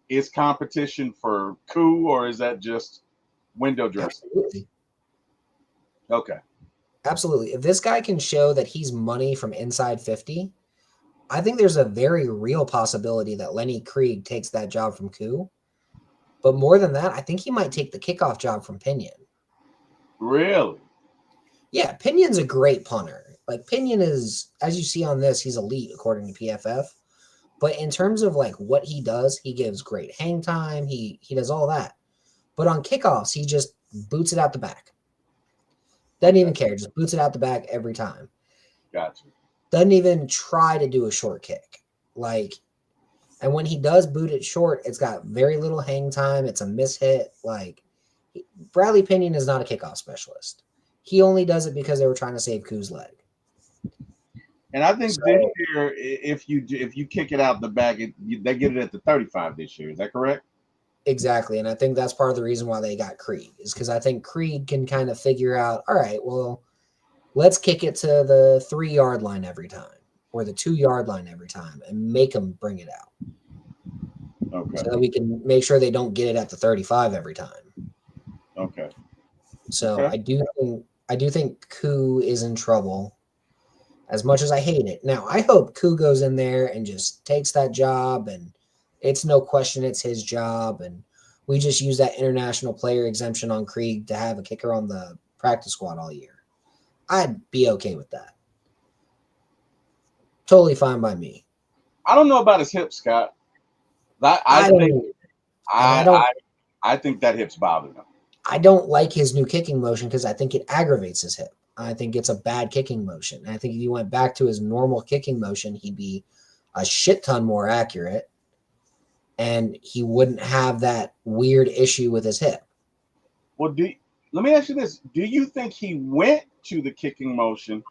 Speaker 1: is competition for Koo, or is that just window dressing?
Speaker 2: Absolutely.
Speaker 1: Okay.
Speaker 2: Absolutely. If this guy can show that he's money from inside 50, I think there's a very real possibility that Lenny Krieg takes that job from Koo. But more than that, I think he might take the kickoff job from Pinion.
Speaker 1: Really?
Speaker 2: Yeah, Pinion's a great punter. Like, Pinion is, as you see on this, he's elite according to PFF. But in terms of like what he does, he gives great hang time. He does all that. But on kickoffs, he just boots it out the back. Doesn't even care. Just boots it out the back every time.
Speaker 1: Gotcha.
Speaker 2: Doesn't even try to do a short kick. And when he does boot it short, it's got very little hang time. It's a mishit. Bradley Pinion is not a kickoff specialist. He only does it because they were trying to save Koo's leg.
Speaker 1: And I think this year, if you kick it out the back, they get it at the 35 this year. Is that correct?
Speaker 2: Exactly. And I think that's part of the reason why they got Krieg, is because I think Krieg can kind of figure out, all right, well, let's kick it to the 3-yard line every time or the 2-yard line every time and make them bring it out.
Speaker 1: Okay.
Speaker 2: So that we can make sure they don't get it at the 35 every time.
Speaker 1: Okay.
Speaker 2: So okay. I do think Koo is in trouble as much as I hate it. Now, I hope Koo goes in there and just takes that job, and it's no question it's his job, and we just use that international player exemption on Krieg to have a kicker on the practice squad all year. I'd be okay with that. Totally fine by me.
Speaker 1: I don't know about his hip, Scott. I think that hip's bothering him.
Speaker 2: I don't like his new kicking motion because I think it aggravates his hip. I think it's a bad kicking motion. And I think if he went back to his normal kicking motion, he'd be a shit ton more accurate, and he wouldn't have that weird issue with his hip.
Speaker 1: Well, Let me ask you this: do you think he went to the kicking motion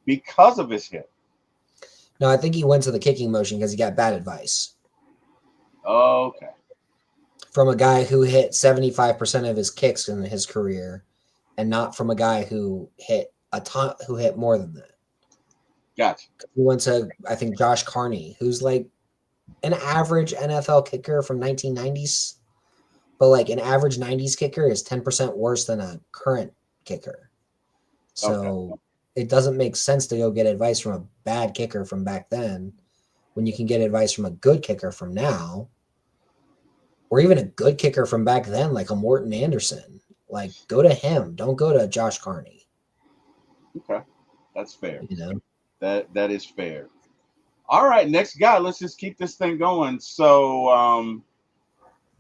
Speaker 1: because of his hip?
Speaker 2: No, I think he went to the kicking motion because he got bad advice
Speaker 1: Okay.
Speaker 2: from a guy who hit 75% of his kicks in his career, and not from a guy who hit a ton, who hit more than that.
Speaker 1: Gotcha.
Speaker 2: He went to, I think, Josh Carney, who's like an average NFL kicker from 1990s, but like an average 90s kicker is 10% worse than a current kicker.
Speaker 1: Okay.
Speaker 2: So it doesn't make sense to go get advice from a bad kicker from back then when you can get advice from a good kicker from now, or even a good kicker from back then, like a Morton Anderson. Like, go to him. Don't go to Josh Carney.
Speaker 1: Okay. That's fair.
Speaker 2: You know?
Speaker 1: That is fair. All right, next guy. Let's just keep this thing going. So,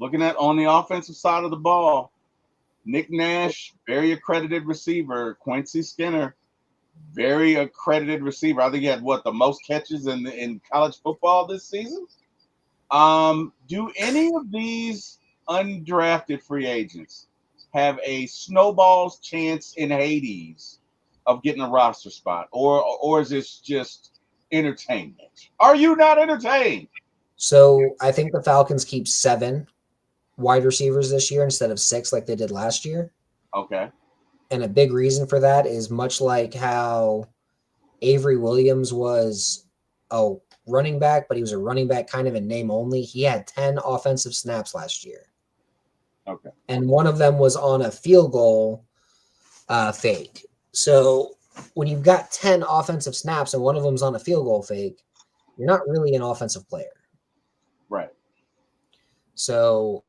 Speaker 1: looking at on the offensive side of the ball, Nick Nash, very accredited receiver. Quincy Skinner, very accredited receiver. I think he had what, the most catches in college football this season. Do any of these undrafted free agents have a snowball's chance in Hades of getting a roster spot, or is this just entertainment? Are you not entertained?
Speaker 2: So I think the Falcons keep 7 wide receivers this year instead of 6 like they did last year.
Speaker 1: Okay.
Speaker 2: And a big reason for that is much like how Avery Williams was a running back, but he was a running back kind of in name only. He had 10 offensive snaps last year.
Speaker 1: Okay.
Speaker 2: And one of them was on a field goal fake. So when you've got 10 offensive snaps and one of them's on a field goal fake, you're not really an offensive player.
Speaker 1: Right.
Speaker 2: So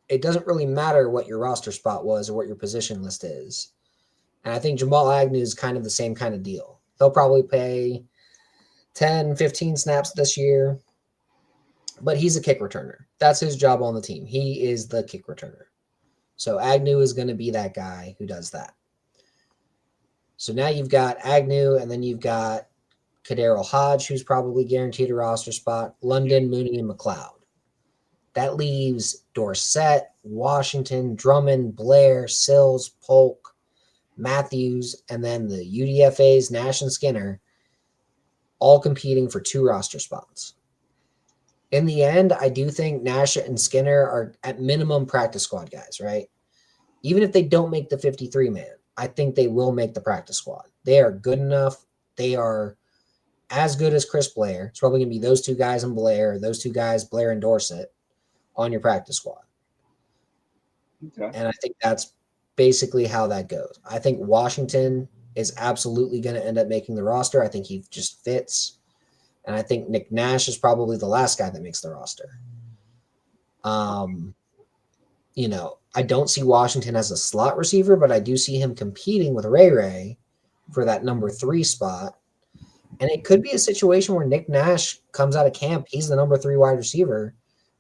Speaker 2: it doesn't really matter what your roster spot was or what your position list is. And I think Jamal Agnew is kind of the same kind of deal. He'll probably play 10, 15 snaps this year, but he's a kick returner. That's his job on the team. He is the kick returner. So Agnew is going to be that guy who does that. So now you've got Agnew, and then you've got Kaderil Hodge, who's probably guaranteed a roster spot, London, Mooney, and McLeod. That leaves Dorsett, Washington, Drummond, Blair, Sills, Polk, Matthews, and then the UDFA's Nash and Skinner, all competing for 2 roster spots. In the end, I do think Nash and Skinner are at minimum practice squad guys, right? Even if they don't make the 53-man, I think they will make the practice squad. They are good enough. They are as good as Chris Blair. It's probably going to be those 2 guys and Blair, those 2 guys, Blair and Dorsett, on your practice squad.
Speaker 1: Okay.
Speaker 2: And I think that's basically how that goes. I think Washington is absolutely going to end up making the roster. I think he just fits. And I think Nick Nash is probably the last guy that makes the roster. You know, I don't see Washington as a slot receiver, but I do see him competing with Ray for that number 3 spot. And it could be a situation where Nick Nash comes out of camp. He's the number 3 wide receiver.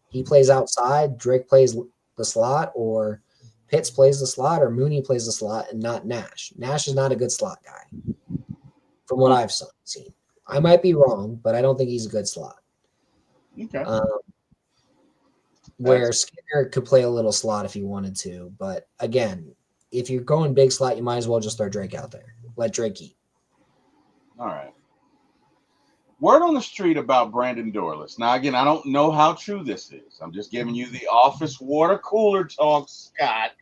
Speaker 2: He plays outside. Drake plays the slot, or Pitts plays the slot, or Mooney plays the slot, and not Nash. Nash is not a good slot guy from what I've seen. I might be wrong, but I don't think he's a good slot.
Speaker 1: Okay.
Speaker 2: Where Skinner could play a little slot if he wanted to. But again, if you're going big slot, you might as well just throw Drake out there. Let Drake eat.
Speaker 1: All right. Word on the street about Brandon Dorless. Now, again, I don't know how true this is. I'm just giving you the office water cooler talk, Scott.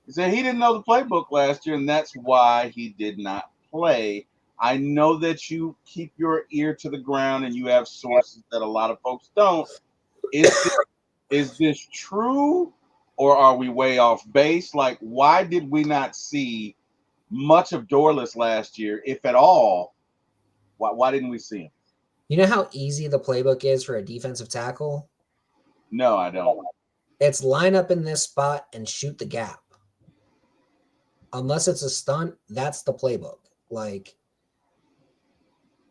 Speaker 1: He said he didn't know the playbook last year, and that's why he did not play. I know that you keep your ear to the ground and you have sources that a lot of folks don't. Is this true, or are we way off base? Like, why did we not see much of Dorless last year, if at all? Why didn't we see him?
Speaker 2: You know how easy the playbook is for a defensive tackle?
Speaker 1: No, I don't.
Speaker 2: It's line up in this spot and shoot the gap. Unless it's a stunt, that's the playbook. Like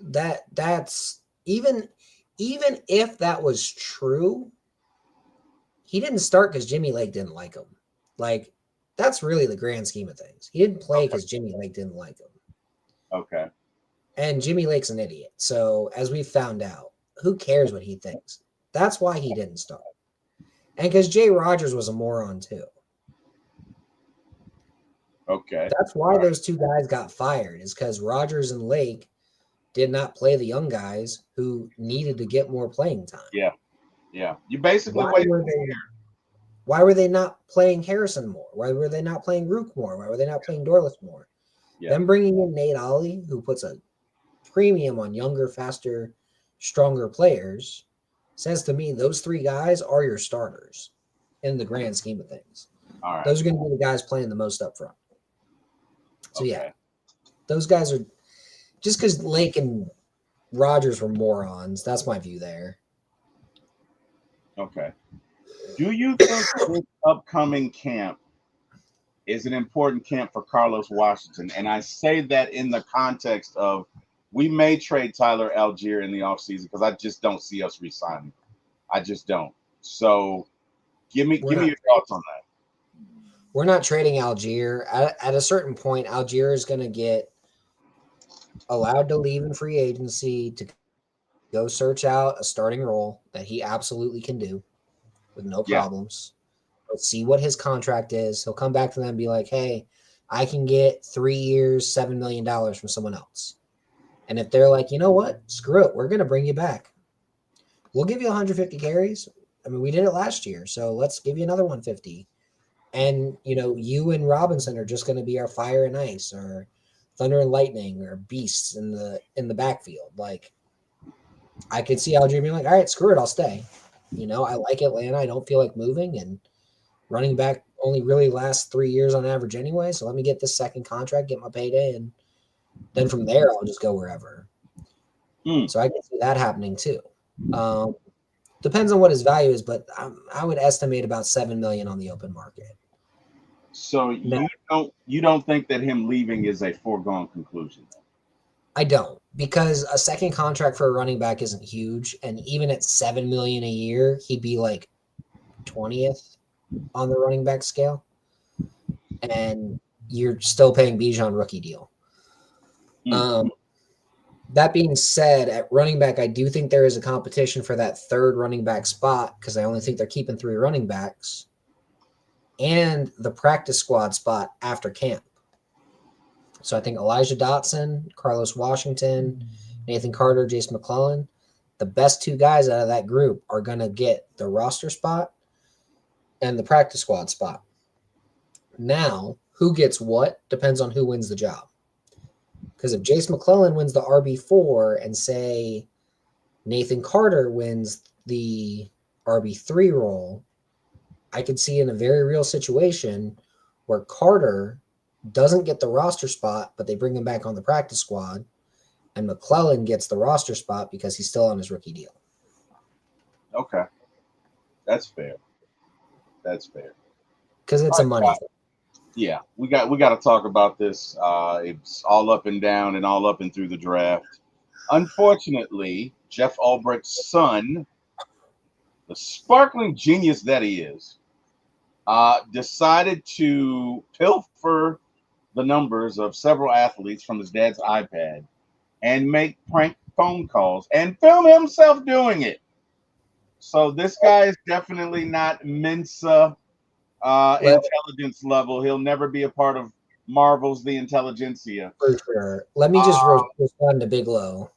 Speaker 2: that's even if that was true, he didn't start because Jimmy Lake didn't like him. Like, that's really the grand scheme of things. He didn't play because Jimmy Lake didn't like him.
Speaker 1: Okay.
Speaker 2: And Jimmy Lake's an idiot. So as we found out, who cares what he thinks? That's why he didn't start. And because Jay Rogers was a moron too.
Speaker 1: Okay.
Speaker 2: That's why those two guys got fired, is because Rogers and Lake did not play the young guys who needed to get more playing time.
Speaker 1: Yeah. Yeah. You basically
Speaker 2: Why
Speaker 1: wait.
Speaker 2: were they not playing Harrison more? Why were they not playing Rook more? Why were they not playing Dorless more?
Speaker 1: Yeah.
Speaker 2: Them bringing in Nate Ollie, who puts a premium on younger, faster, stronger players, says to me those three guys are your starters in the grand scheme of things.
Speaker 1: All right.
Speaker 2: Those are going to be the guys playing the most up front. So,
Speaker 1: Okay.
Speaker 2: yeah, those guys are just because Lake and Rogers were morons. That's my view there.
Speaker 1: Okay. Do you think this upcoming camp is an important camp for Carlos Washington? And I say that in the context of we may trade Tyler Algier in the offseason because I just don't see us resigning. I just don't. So give me your thoughts on that.
Speaker 2: We're not trading Algier. At a certain point, Algier is going to get allowed to leave in free agency to go search out a starting role that he absolutely can do with no problems. Let's see what his contract is. He'll come back to them and be like, hey, I can get 3 years, $7 million from someone else. And if they're like, you know what? Screw it. We're going to bring you back. We'll give you 150 carries. I mean, we did it last year. So let's give you another 150. And, you and Robinson are just going to be our fire and ice or thunder and lightning or beasts in the backfield. Like, I could see Algier being like, all right, screw it. I'll stay. I like Atlanta. I don't feel like moving. And running back only really lasts 3 years on average anyway. So let me get this second contract, get my payday. And then from there, I'll just go wherever. So I can see that happening too. Depends on what his value is, but I would estimate about $7 million on the open market.
Speaker 1: So you don't think that him leaving is a foregone conclusion?
Speaker 2: I don't, because a second contract for a running back isn't huge, and even at $7 million a year, he'd be like 20th on the running back scale, and you're still paying Bijan rookie deal. That being said, at running back, I do think there is a competition for that third running back spot because I only think they're keeping 3 running backs and the practice squad spot after camp. So I think Elijah Dotson, Carlos Washington, Nathan Carter, Jace McClellan, the best 2 guys out of that group are going to get the roster spot and the practice squad spot. Now, who gets what depends on who wins the job. Because if Jace McClellan wins the RB4 and say Nathan Carter wins the RB3 role, I could see in a very real situation where Carter doesn't get the roster spot, but they bring him back on the practice squad, and McClellan gets the roster spot because he's still on his rookie deal.
Speaker 1: Okay. That's fair.
Speaker 2: Because it's a money thing.
Speaker 1: Yeah, we got to talk about this. It's all up and down and all up and through the draft. Unfortunately, Jeff Albrecht's son, the sparkling genius that he is, decided to pilfer the numbers of several athletes from his dad's iPad and make prank phone calls and film himself doing it. So this guy is definitely not Mensa intelligence level. He'll never be a part of Marvel's The Intelligentsia.
Speaker 2: For sure. Let me just respond to Big Low.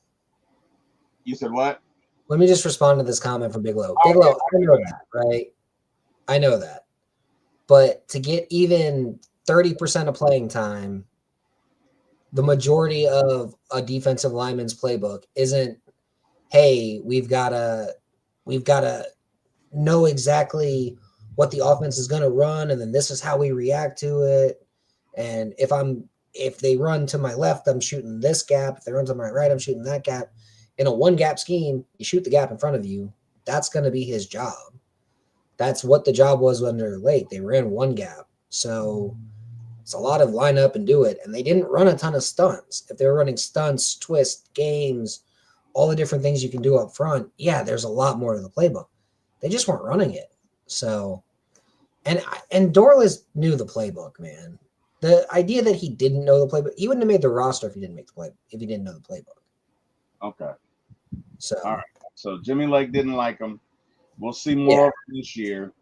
Speaker 1: You said what?
Speaker 2: Let me just respond to this comment from Big Low. Big Low, I know that, right? I know that. But to get even 30% of playing time, the majority of a defensive lineman's playbook isn't, hey, we've got to know exactly what the offense is going to run, and then this is how we react to it. And if they run to my left, I'm shooting this gap. If they run to my right, I'm shooting that gap. In a one gap scheme, you shoot the gap in front of you. That's going to be his job. That's what the job was under Lake. They ran one gap. So it's a lot of line up and do it. And they didn't run a ton of stunts. If they were running stunts, twists, games, all the different things you can do up front, yeah, there's a lot more to the playbook. They just weren't running it. So, and Dorless knew the playbook, man. The idea that he didn't know the playbook, he wouldn't have made the roster if he didn't know the playbook.
Speaker 1: Okay.
Speaker 2: So
Speaker 1: all right. So Jimmy Lake didn't like him. We'll see more of him this year.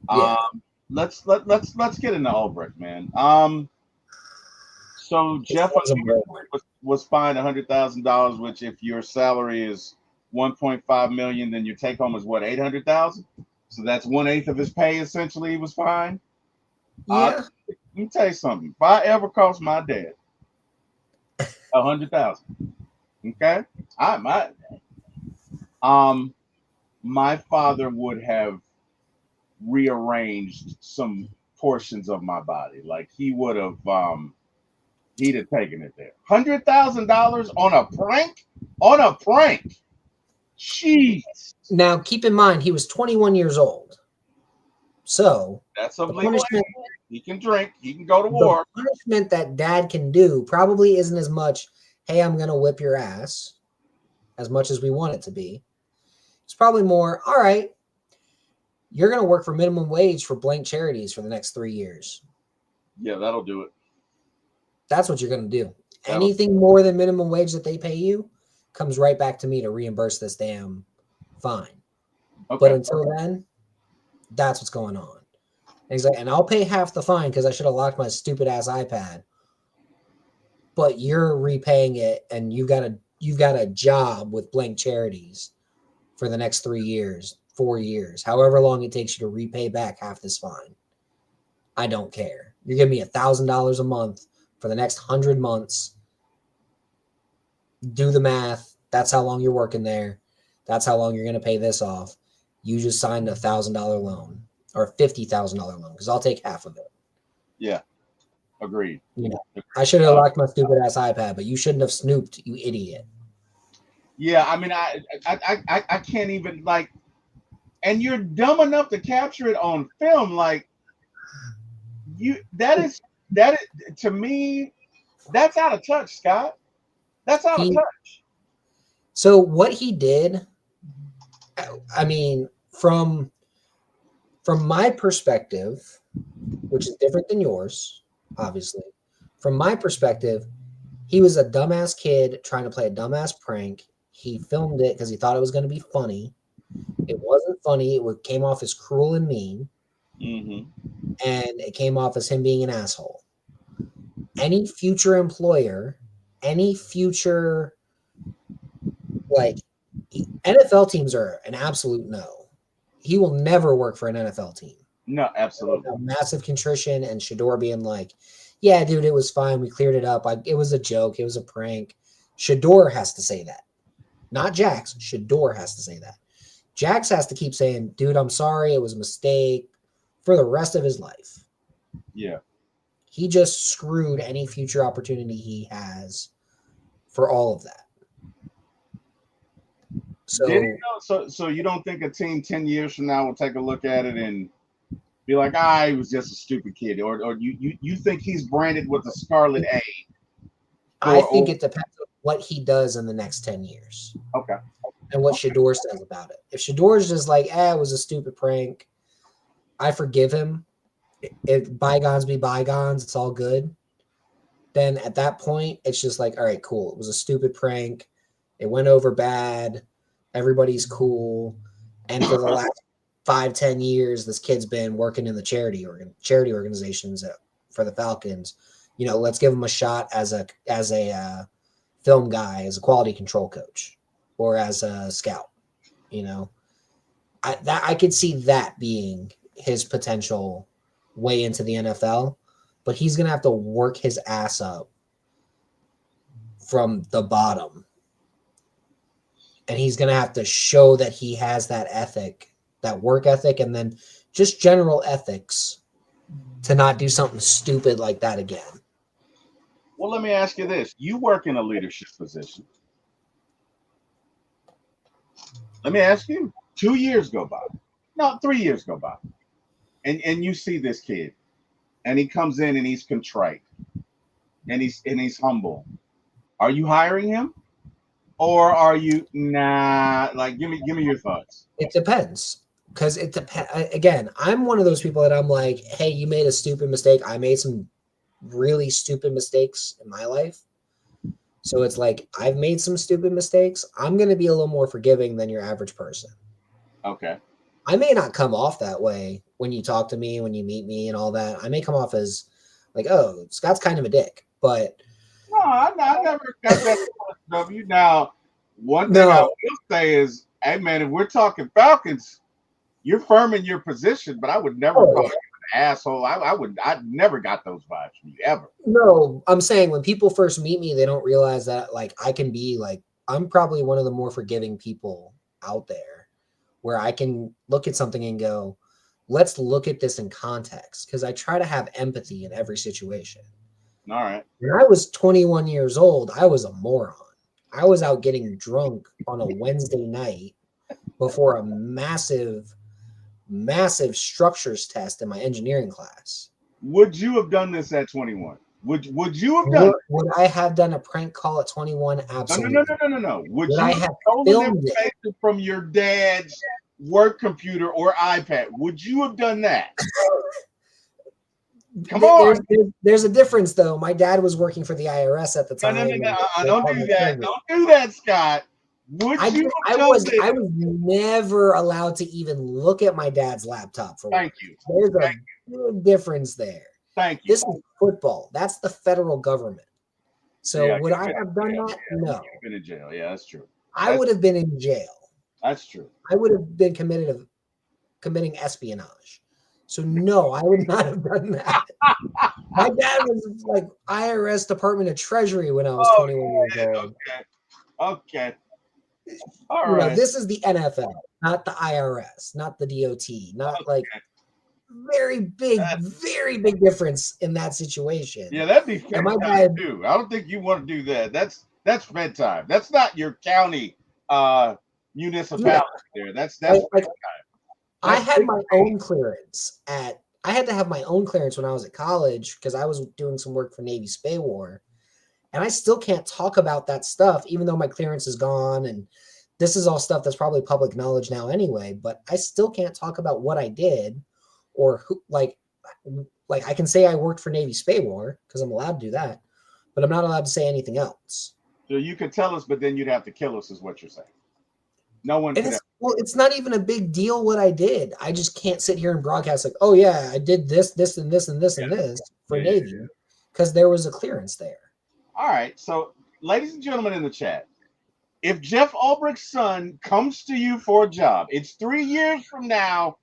Speaker 2: Yeah.
Speaker 1: Let's get into Albrecht, man. So Jeff was fined $100,000, which if your salary is 1.5 million, then your take home is what, 800,000. So that's 1/8 of his pay. Essentially, he was fined.
Speaker 2: Yeah.
Speaker 1: Let me tell you something. If I ever cost my dad 100,000, okay, um, my father would have rearranged some portions of my body. Like he would have, he'd have taken it there. $100,000 on a prank? On a prank. Jeez.
Speaker 2: Now, keep in mind, he was 21 years old. So
Speaker 1: that's a legal age. He can drink. He can go to
Speaker 2: the
Speaker 1: war.
Speaker 2: punishment that dad can do probably isn't as much, hey, I'm going to whip your ass, as much as we want it to be. It's probably more, all right, you're going to work for minimum wage for blank charities for the next 3 years.
Speaker 1: Yeah, that'll do it.
Speaker 2: That's what you're going to do. Anything more than minimum wage that they pay you comes right back to me to reimburse this damn fine. Okay. But until then, that's what's going on. And he's like, and I'll pay half the fine because I should have locked my stupid ass iPad. But you're repaying it, and you've got a job with blank charities for the next 3 years, 4 years, however long it takes you to repay back half this fine. I don't care. You're giving me $1,000 a month for the next 100 months. Do the math. That's how long you're working there. That's how long you're going to pay this off. You just signed a $1,000 loan or $50,000 loan because I'll take half of it.
Speaker 1: Yeah. Agreed.
Speaker 2: You know, I should have locked my stupid ass iPad, but you shouldn't have snooped, you idiot.
Speaker 1: Yeah, I mean, I can't even, like, and you're dumb enough to capture it on film, like that is to me, that's out of touch, Scott. That's out of touch.
Speaker 2: So what he did, I mean, from my perspective, which is different than yours, obviously, from my perspective, he was a dumbass kid trying to play a dumbass prank. He filmed it because he thought it was going to be funny. It wasn't funny. It came off as cruel and mean.
Speaker 1: Mm-hmm.
Speaker 2: And it came off as him being an asshole. Any future employer, any future, like, NFL teams are an absolute no. He will never work for an NFL team.
Speaker 1: No, absolutely.
Speaker 2: A massive contrition and Shador being like, yeah, dude, it was fine. We cleared it up. It was a joke. It was a prank. Shador has to say that. Not Jax. Shador has to say that. Jax has to keep saying, dude, I'm sorry. It was a mistake for the rest of his life.
Speaker 1: Yeah.
Speaker 2: He just screwed any future opportunity he has for all of that.
Speaker 1: So you don't think a team 10 years from now will take a look at it and be like, he was just a stupid kid, or you think he's branded with the Scarlet A?
Speaker 2: I think it depends on what he does in the next 10 years.
Speaker 1: Okay.
Speaker 2: And what Shador says about it. If Shador's just like, it was a stupid prank, I forgive him. If bygones be bygones, it's all good. Then at that point, it's just like, all right, cool. It was a stupid prank. It went over bad. Everybody's cool. And for the last 5-10 years, this kid's been working in the charity organizations for the Falcons. You know, let's give him a shot as a film guy, as a quality control coach, or as a scout. You know, I could see that being his potential way into the NFL, but he's gonna have to work his ass up from the bottom, and he's gonna have to show that he has that ethic, that work ethic, and then just general ethics to not do something stupid like that again.
Speaker 1: Well, let me ask you this. You work in a leadership position. Let me ask you, 2 years go by. No, 3 years go by. And you see this kid, and he comes in and he's contrite, and he's humble. Are you hiring him? Or are you like give me your thoughts?
Speaker 2: It depends. Because it depends. Again, I'm one of those people that I'm like, hey, you made a stupid mistake. I made some really stupid mistakes in my life. So it's like, I've made some stupid mistakes. I'm going to be a little more forgiving than your average person.
Speaker 1: Okay.
Speaker 2: I may not come off that way when you talk to me, when you meet me and all that. I may come off as Like, oh, Scott's kind of a dick, but
Speaker 1: No, I never got that of you. Now, one thing I
Speaker 2: no,
Speaker 1: will say is, hey man, if we're talking Falcons, you're firm in your position, but I would never call
Speaker 2: oh,
Speaker 1: you an asshole. I never got those vibes from you ever.
Speaker 2: no, I'm saying when people first meet me, they don't realize that like I can be like I'm probably one of the more forgiving people out there where I can look at something and go, let's look at this in context because I try to have empathy in every situation.
Speaker 1: All right.
Speaker 2: When I was 21 years old, I was a moron. I was out getting drunk on a Wednesday night before a massive structures test in my engineering class.
Speaker 1: Would you have done this at 21? Would you have done
Speaker 2: Would I have done a prank call at 21? Absolutely.
Speaker 1: No. Would
Speaker 2: Would
Speaker 1: you
Speaker 2: I
Speaker 1: have
Speaker 2: have
Speaker 1: stolen
Speaker 2: filmed it?
Speaker 1: information from your dad's work computer or iPad? Would you have done that? Come on.
Speaker 2: There's a difference though. My dad was working for the IRS at the time.
Speaker 1: No. Don't do that. Don't do that, Scott. Would you have done this?
Speaker 2: I was never allowed to even look at my dad's laptop for
Speaker 1: Thank
Speaker 2: work.
Speaker 1: you.
Speaker 2: There's a big difference there.
Speaker 1: Thank you.
Speaker 2: This is football. That's the federal government. So
Speaker 1: Yeah,
Speaker 2: would I have done that? No.
Speaker 1: You've been in jail. Yeah, that's true.
Speaker 2: I would have been in jail.
Speaker 1: That's true.
Speaker 2: I would have been committing espionage. So no, I would not have done that. My dad was like IRS Department of Treasury when I was 21 years old.
Speaker 1: Okay. All right.
Speaker 2: This is the NFL, not the IRS, not the DOT, not like very big difference in that situation.
Speaker 1: Yeah, that'd be fair.
Speaker 2: My dad
Speaker 1: too. I don't think you want to do that. That's Fed time. That's not your county municipality there. That's
Speaker 2: like I had my own clearance I had to have my own clearance when I was at college because I was doing some work for Navy Spay War. And I still can't talk about that stuff, even though my clearance is gone. And this is all stuff that's probably public knowledge now anyway, but I still can't talk about what I did or who, like I can say I worked for Navy Spay War because I'm allowed to do that, but I'm not allowed to say anything else.
Speaker 1: So you could tell us, but then you'd have to kill us is what you're saying. No one could.
Speaker 2: It's not even a big deal what I did. I just can't sit here and broadcast like, oh yeah, I did this and this and this and this for Navy because there was a clearance there.
Speaker 1: All right. So, ladies and gentlemen in the chat, if Jeff Albrecht's son comes to you for a job, it's 3 years from now,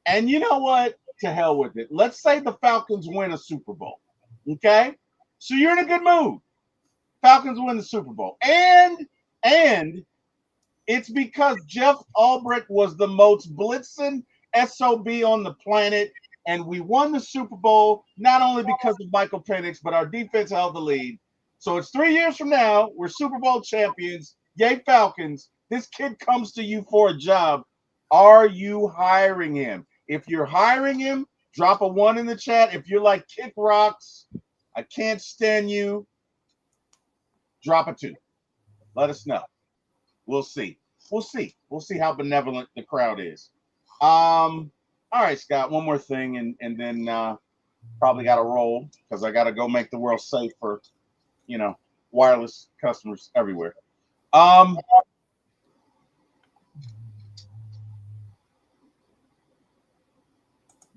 Speaker 1: and you know what? To hell with it. Let's say the Falcons win a Super Bowl. Okay? So you're in a good mood. Falcons win the Super Bowl. And it's because Jeff Albrecht was the most blitzing SOB on the planet, and we won the Super Bowl not only because of Michael Penix, but our defense held the lead. So it's 3 years from now. We're Super Bowl champions. Yay, Falcons. This kid comes to you for a job. Are you hiring him? If you're hiring him, drop a 1 in the chat. If you're like Kick Rocks, I can't stand you, drop a 2. Let us know. We'll see. We'll see how benevolent the crowd is. All right, Scott, one more thing, and then probably got to roll because I got to go make the world safe for, wireless customers everywhere.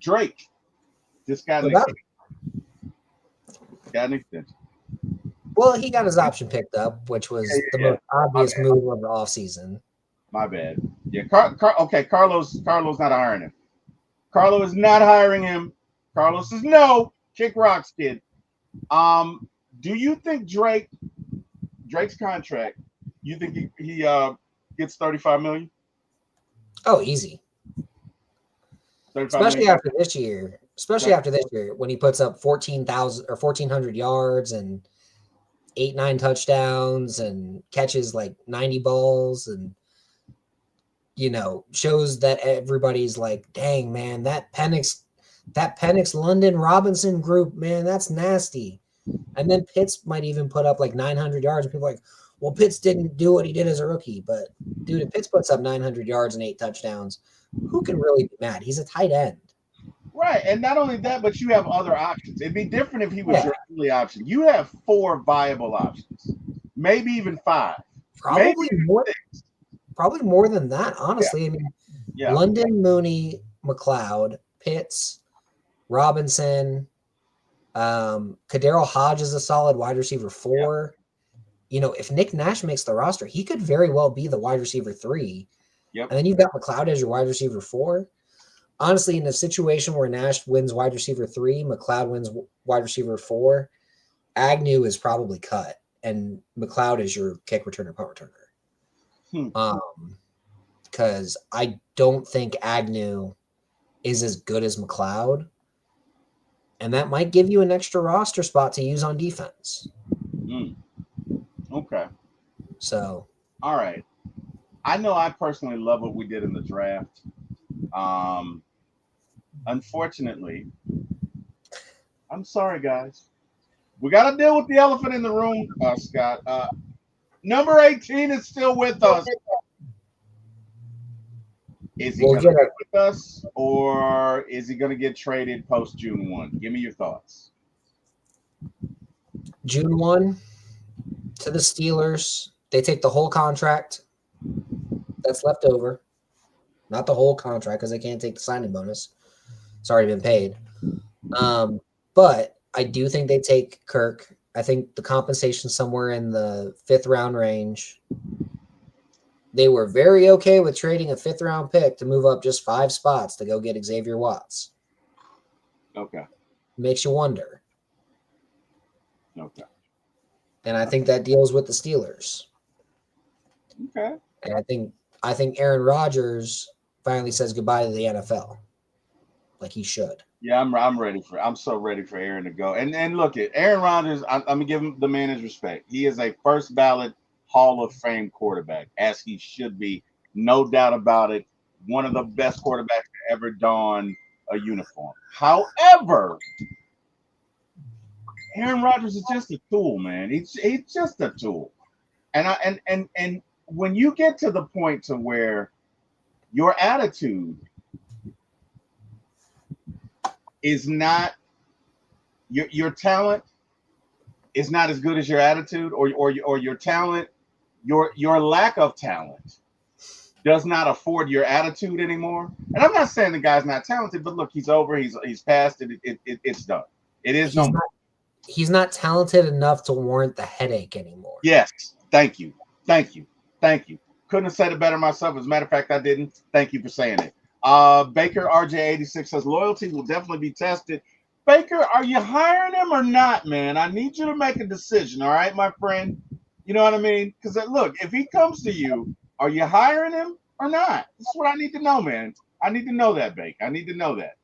Speaker 1: Drake just got an extension.
Speaker 2: Well, he got his option picked up, which was the most obvious move of the offseason.
Speaker 1: My bad. Yeah, okay, Carlos not hiring him. Carlo is not hiring him. Carlos says no. Kick rocks, kid. Do you think Drake's contract, you think he gets $35 million?
Speaker 2: Oh, easy. Especially after this year. When he puts up 14,000 or 1,400 yards and 8-9 touchdowns and catches like 90 balls and shows that everybody's like, dang man, that Penix London Robinson group, man, that's nasty. And then Pitts might even put up like 900 yards and people are like, well, Pitts didn't do what he did as a rookie, but dude, if Pitts puts up 900 yards and 8 touchdowns, who can really be mad? He's a tight end.
Speaker 1: Right, and not only that, but you have other options. It'd be different if he was your only option. You have 4 viable options, maybe even 5.
Speaker 2: Probably more than that, honestly. I mean, London, Mooney, McLeod, Pitts, Robinson, Kadero Hodge is a solid wide receiver 4. You know, if Nick Nash makes the roster, he could very well be the wide receiver 3.
Speaker 1: Yep.
Speaker 2: And then you've got McLeod as your wide receiver 4. Honestly, in a situation where Nash wins wide receiver 3, McLeod wins wide receiver 4, Agnew is probably cut, and McLeod is your kick returner, punt returner. Because I don't think Agnew is as good as McLeod, and that might give you an extra roster spot to use on defense.
Speaker 1: Okay.
Speaker 2: So,
Speaker 1: all right. I know I personally love what we did in the draft. Unfortunately, I'm sorry, guys. We got to deal with the elephant in the room, Scott. Number 18 is still with us. Is he going to be with us, or is he going to get traded post June 1? Give me your thoughts.
Speaker 2: June 1 to the Steelers. They take the whole contract that's left over. Not the whole contract, because they can't take the signing bonus. It's already been paid. But I do think they take Kirk. I think the compensation somewhere in the 5th round range. They were very okay with trading a 5th round pick to move up just 5 spots to go get Xavier Watts.
Speaker 1: Okay.
Speaker 2: Makes you wonder.
Speaker 1: Okay.
Speaker 2: And I think that deals with the Steelers.
Speaker 1: Okay.
Speaker 2: And I think Aaron Rodgers finally says goodbye to the NFL. Like he should.
Speaker 1: Yeah, I'm so ready for Aaron to go. And look at Aaron Rodgers. I'm gonna give him the man his respect. He is a first ballot Hall of Fame quarterback, as he should be, no doubt about it. One of the best quarterbacks to ever don a uniform. However, Aaron Rodgers is just a tool, man. He's just a tool. And when you get to the point to where your attitude is not your talent is not as good as your attitude, or your talent, your lack of talent does not afford your attitude anymore. And I'm not saying the guy's not talented, but look, he's over, he's past it, it's done. It is
Speaker 2: he's not talented enough to warrant the headache anymore.
Speaker 1: Yes, thank you. Couldn't have said it better myself. As a matter of fact, I didn't. Thank you for saying it. Baker RJ86 says loyalty will definitely be tested. Baker, are you hiring him or not, man? I need you to make a decision, all right, my friend? You know what I mean? Because look, if he comes to you, are you hiring him or not? This is what I need to know, man. I need to know that, Baker. I need to know that.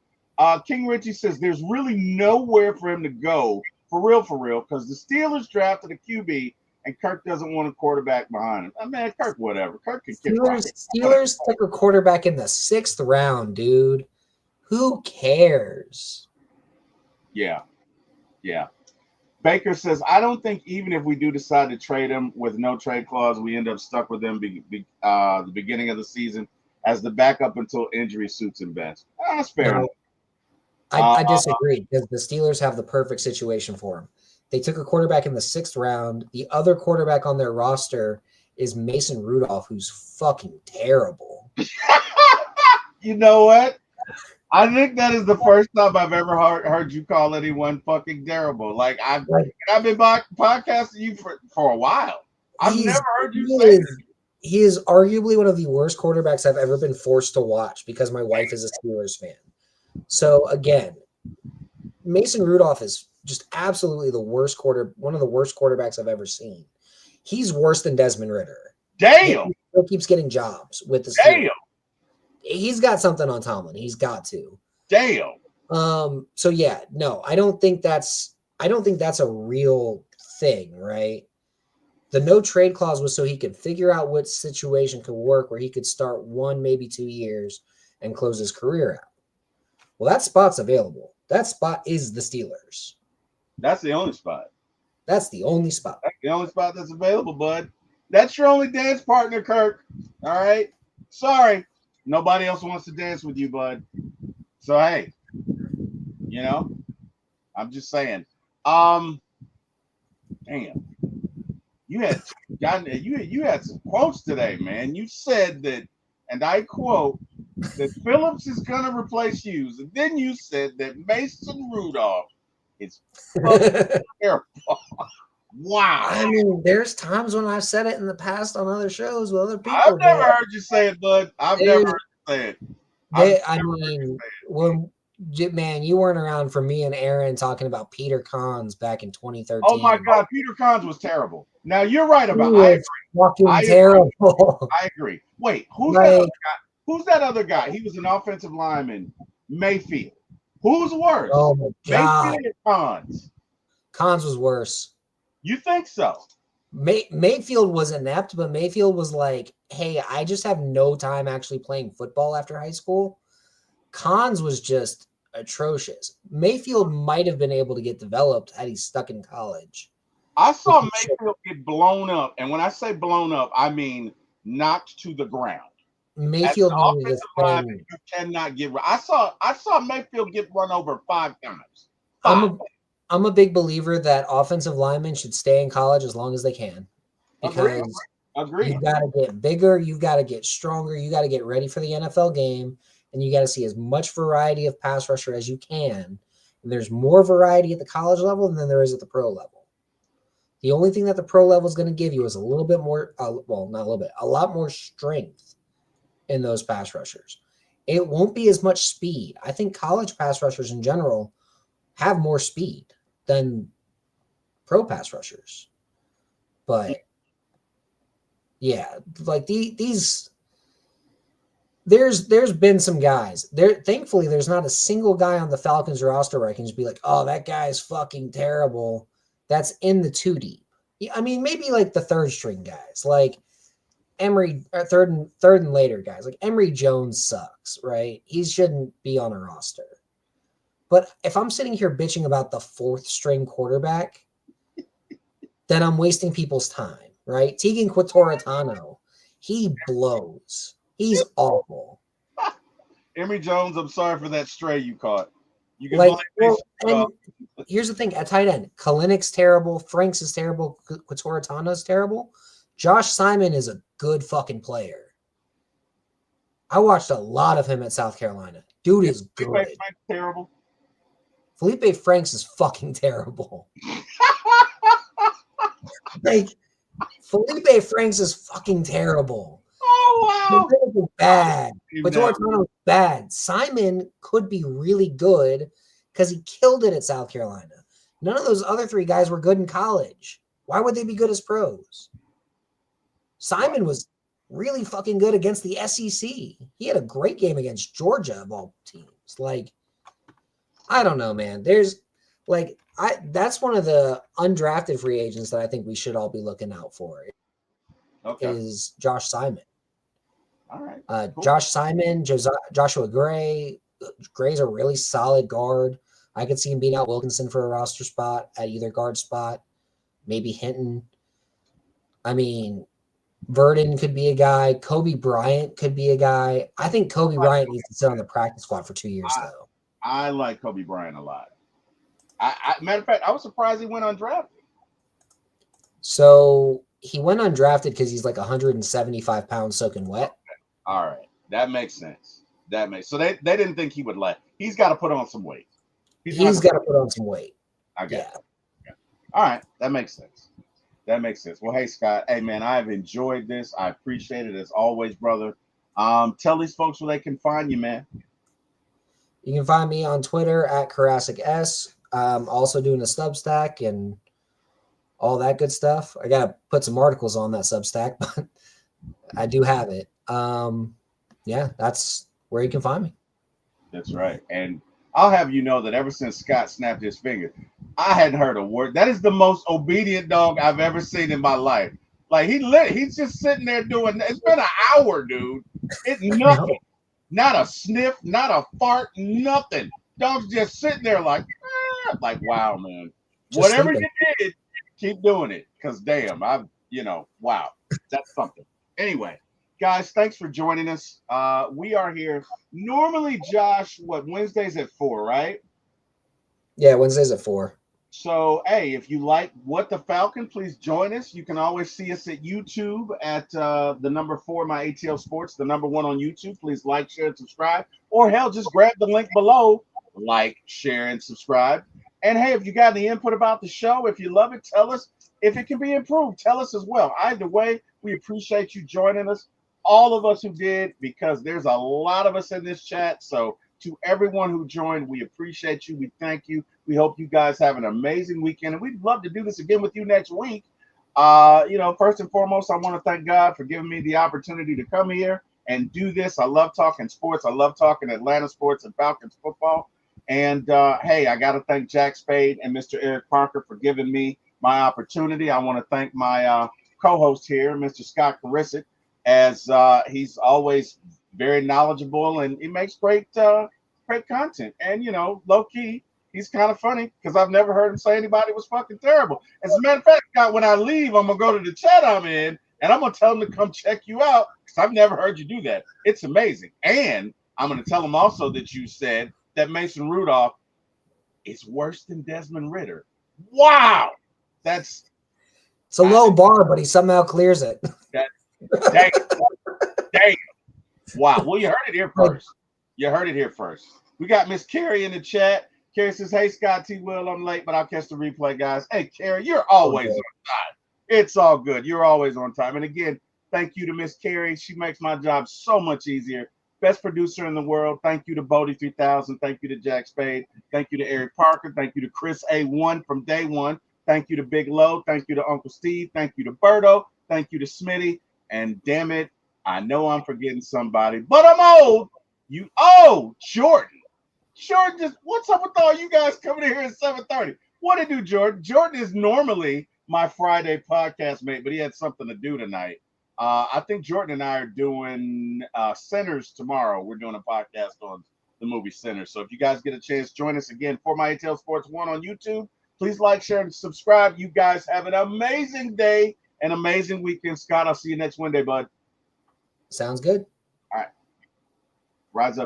Speaker 1: King Richie says there's really nowhere for him to go, for real, because the Steelers drafted a QB and Kirk doesn't want a quarterback behind him. I mean, Kirk, whatever. Kirk can kick.
Speaker 2: Steelers took a quarterback in the 6th round, dude. Who cares?
Speaker 1: Yeah. Baker says, I don't think even if we do decide to trade him with no trade clause, we end up stuck with him the beginning of the season as the backup until injury suits him best. That's fair enough.
Speaker 2: I disagree, because the Steelers have the perfect situation for him. They took a quarterback in the 6th round. The other quarterback on their roster is Mason Rudolph, who's fucking terrible.
Speaker 1: You know what? I think that is the first time I've ever heard you call anyone fucking terrible. Like I've been podcasting you for a while. I've never heard you say that.
Speaker 2: He is arguably one of the worst quarterbacks I've ever been forced to watch because my wife is a Steelers fan. So again, Mason Rudolph is just absolutely one of the worst quarterbacks I've ever seen. He's worse than Desmond Ridder.
Speaker 1: Damn.
Speaker 2: He still keeps getting jobs with the Steelers.
Speaker 1: Damn.
Speaker 2: He's got something on Tomlin. He's got to.
Speaker 1: Damn.
Speaker 2: So yeah, no, I don't think that's a real thing, right? The no trade clause was so he could figure out what situation could work where he could start 1, maybe 2 years and close his career out. Well, that spot's available. That spot is the Steelers.
Speaker 1: That's the only spot.
Speaker 2: That's the only spot.
Speaker 1: That's the only spot that's available, bud. That's your only dance partner, Kirk. All right. Sorry. Nobody else wants to dance with you, bud. So hey, I'm just saying. Damn. You had some quotes today, man. You said that, and I quote, that Phillips is gonna replace Hughes, and then you said that Mason Rudolph It's fucking terrible. Wow.
Speaker 2: I mean, there's times when I've said it in the past on other shows with other
Speaker 1: I've
Speaker 2: people,
Speaker 1: never
Speaker 2: but
Speaker 1: heard you say it, bud. I've never
Speaker 2: there's
Speaker 1: heard you say it.
Speaker 2: I mean, when man, you weren't around for me and Aaron talking about Peter Cons back in
Speaker 1: Oh my
Speaker 2: 2013.
Speaker 1: God, Peter Cons was terrible. Now you're right
Speaker 2: He
Speaker 1: about.
Speaker 2: was fucking
Speaker 1: I agree.
Speaker 2: terrible.
Speaker 1: I agree. Wait, who's that other
Speaker 2: Like,
Speaker 1: guy? Who's that other guy? He was an offensive lineman. Mayfield. Who's worse?
Speaker 2: oh my God,
Speaker 1: Mayfield or Cons?
Speaker 2: Cons was worse.
Speaker 1: You think so?
Speaker 2: Mayfield was inept, but Mayfield was like, hey, I just have no time actually playing football after high school. Cons was just atrocious. Mayfield might have been able to get developed had he stuck in college.
Speaker 1: I saw Mayfield get blown up, and when I say blown up, I mean knocked to the ground.
Speaker 2: Mayfield
Speaker 1: As an
Speaker 2: needed to
Speaker 1: offensive lineman, you cannot get. I saw Mayfield get run over 5 times.
Speaker 2: I'm a big believer that offensive linemen should stay in college as long as they can, because
Speaker 1: Agree.
Speaker 2: you've got to get bigger, you've got to get stronger, you got to get ready for the NFL game, and you got to see as much variety of pass rusher as you can. And there's more variety at the college level than there is at the pro level. The only thing that the pro level is going to give you is a little bit more, well, not a little bit, a lot more strength in those pass rushers. It won't be as much speed. I think college pass rushers in general have more speed than pro pass rushers. But yeah, like these there's been some guys. Thankfully there's not a single guy on the Falcons roster where I can just be like, "Oh, that guy's fucking terrible." That's in the 2 deep. I mean, maybe like the third string guys, like Emory, or third and later guys. Like Emory Jones sucks, right? He shouldn't be on a roster. But if I'm sitting here bitching about the 4th string quarterback, then I'm wasting people's time, right? Tegan Quatoratano, he blows. He's awful.
Speaker 1: Emory Jones, I'm sorry for that stray you caught. You can
Speaker 2: Like, well, and here's the thing: at tight end, Kalinic's terrible, Franks is terrible, Quatoratano's terrible. Josh Simon is a good fucking player. I watched a lot of him at South Carolina. Dude is good.
Speaker 1: Frank's terrible.
Speaker 2: Felipe Franks is fucking terrible. Like, Felipe Franks is fucking terrible.
Speaker 1: Oh, wow.
Speaker 2: Bad. But Quatoratano's bad. Simon could be really good because he killed it at South Carolina. None of those other 3 guys were good in college. Why would they be good as pros? Simon was really fucking good against the SEC. He had a great game against Georgia of all teams. Like, I don't know, man. There's like that's one of the undrafted free agents that I think we should all be looking out for.
Speaker 1: Okay.
Speaker 2: Is Josh Simon.
Speaker 1: All right.
Speaker 2: Cool. Josh Simon, Joshua Gray. Gray's a really solid guard. I could see him beating out Wilkinson for a roster spot at either guard spot. Maybe Hinton. I mean, Verdon could be a guy. Kobe Bryant could be a guy. I think Kobe Bryant needs to sit on the practice squad for 2 years, though.
Speaker 1: I like Kobe Bryant a lot. Matter of fact, I was surprised he went undrafted.
Speaker 2: So he went undrafted because he's like 175 pounds soaking wet.
Speaker 1: Okay. All right. That makes sense. So they didn't think he would let. He's got to put on some weight.
Speaker 2: He's got to put on some weight.
Speaker 1: I guess. Yeah. All right. That makes sense. Well, hey, Scott. Hey, man, I've enjoyed this. I appreciate it as always, brother. Tell these folks where they can find you, man.
Speaker 2: You can find me on Twitter at Karasik S. I'm also doing a Substack and all that good stuff. I got to put some articles on that Substack, but I do have it. Yeah, that's where you can find me.
Speaker 1: That's right. And I'll have you know that ever since Scott snapped his finger, I hadn't heard a word. That is the most obedient dog I've ever seen in my life. Like he's just sitting there doing. It's been an hour, dude. It's nothing. Not a sniff, not a fart, nothing. Dog's just sitting there like wow, man. Just whatever sleeping. You did, keep doing it. Cause damn, wow, that's something. Anyway, guys, thanks for joining us. We are here normally, Josh. Wednesdays at 4, right?
Speaker 2: Yeah, Wednesdays at 4.
Speaker 1: So, hey, if you like What the Falcon, please join us. You can always see us at YouTube at the number 4, My ATL Sports, the number 1 on YouTube. Please like, share, and subscribe. Or hell, just grab the link below, like, share, and subscribe. And hey, if you got any input about the show, if you love it, tell us. If it can be improved, tell us as well. Either way, we appreciate you joining us. All of us who did, because there's a lot of us in this chat. So to everyone who joined, we appreciate you. We thank you. We hope you guys have an amazing weekend. And we'd love to do this again with you next week. First and foremost, I want to thank God for giving me the opportunity to come here and do this. I love talking sports. I love talking Atlanta sports and Falcons football. And hey, I got to thank Jack Spade and Mr. Eric Parker for giving me my opportunity. I want to thank my co-host here, Mr. Scott Carisic, as he's always very knowledgeable and he makes great content. And, low key, he's kind of funny because I've never heard him say anybody was fucking terrible. As a matter of fact, Scott, when I leave, I'm going to go to the chat I'm in and I'm going to tell him to come check you out because I've never heard you do that. It's amazing. And I'm going to tell him also that you said that Mason Rudolph is worse than Desmond Ridder. Wow. It's
Speaker 2: a low bar, but he somehow clears it.
Speaker 1: Dang. Wow. Well, you heard it here first. We got Miss Carrie in the chat. Carrie says, hey, Scott T. Will, I'm late, but I'll catch the replay, guys. Hey, Carrie, you're always on time. It's all good. You're always on time. And again, thank you to Miss Carrie. She makes my job so much easier. Best producer in the world. Thank you to Bodie 3000. Thank you to Jack Spade. Thank you to Eric Parker. Thank you to Chris A1 from day one. Thank you to Big Low. Thank you to Uncle Steve. Thank you to Berto. Thank you to Smitty. And damn it, I know I'm forgetting somebody, but I'm old. Jordan. Jordan, what's up with all you guys coming in here at 7:30? What to do, Jordan? Jordan is normally my Friday podcast mate, but he had something to do tonight. I think Jordan and I are doing Sinners tomorrow. We're doing a podcast on the movie Sinners. So if you guys get a chance, join us again for My ATL Sports 1 on YouTube. Please like, share, and subscribe. You guys have an amazing day, an amazing weekend. Scott, I'll see you next Wednesday, bud.
Speaker 2: Sounds good.
Speaker 1: All right. Rise up.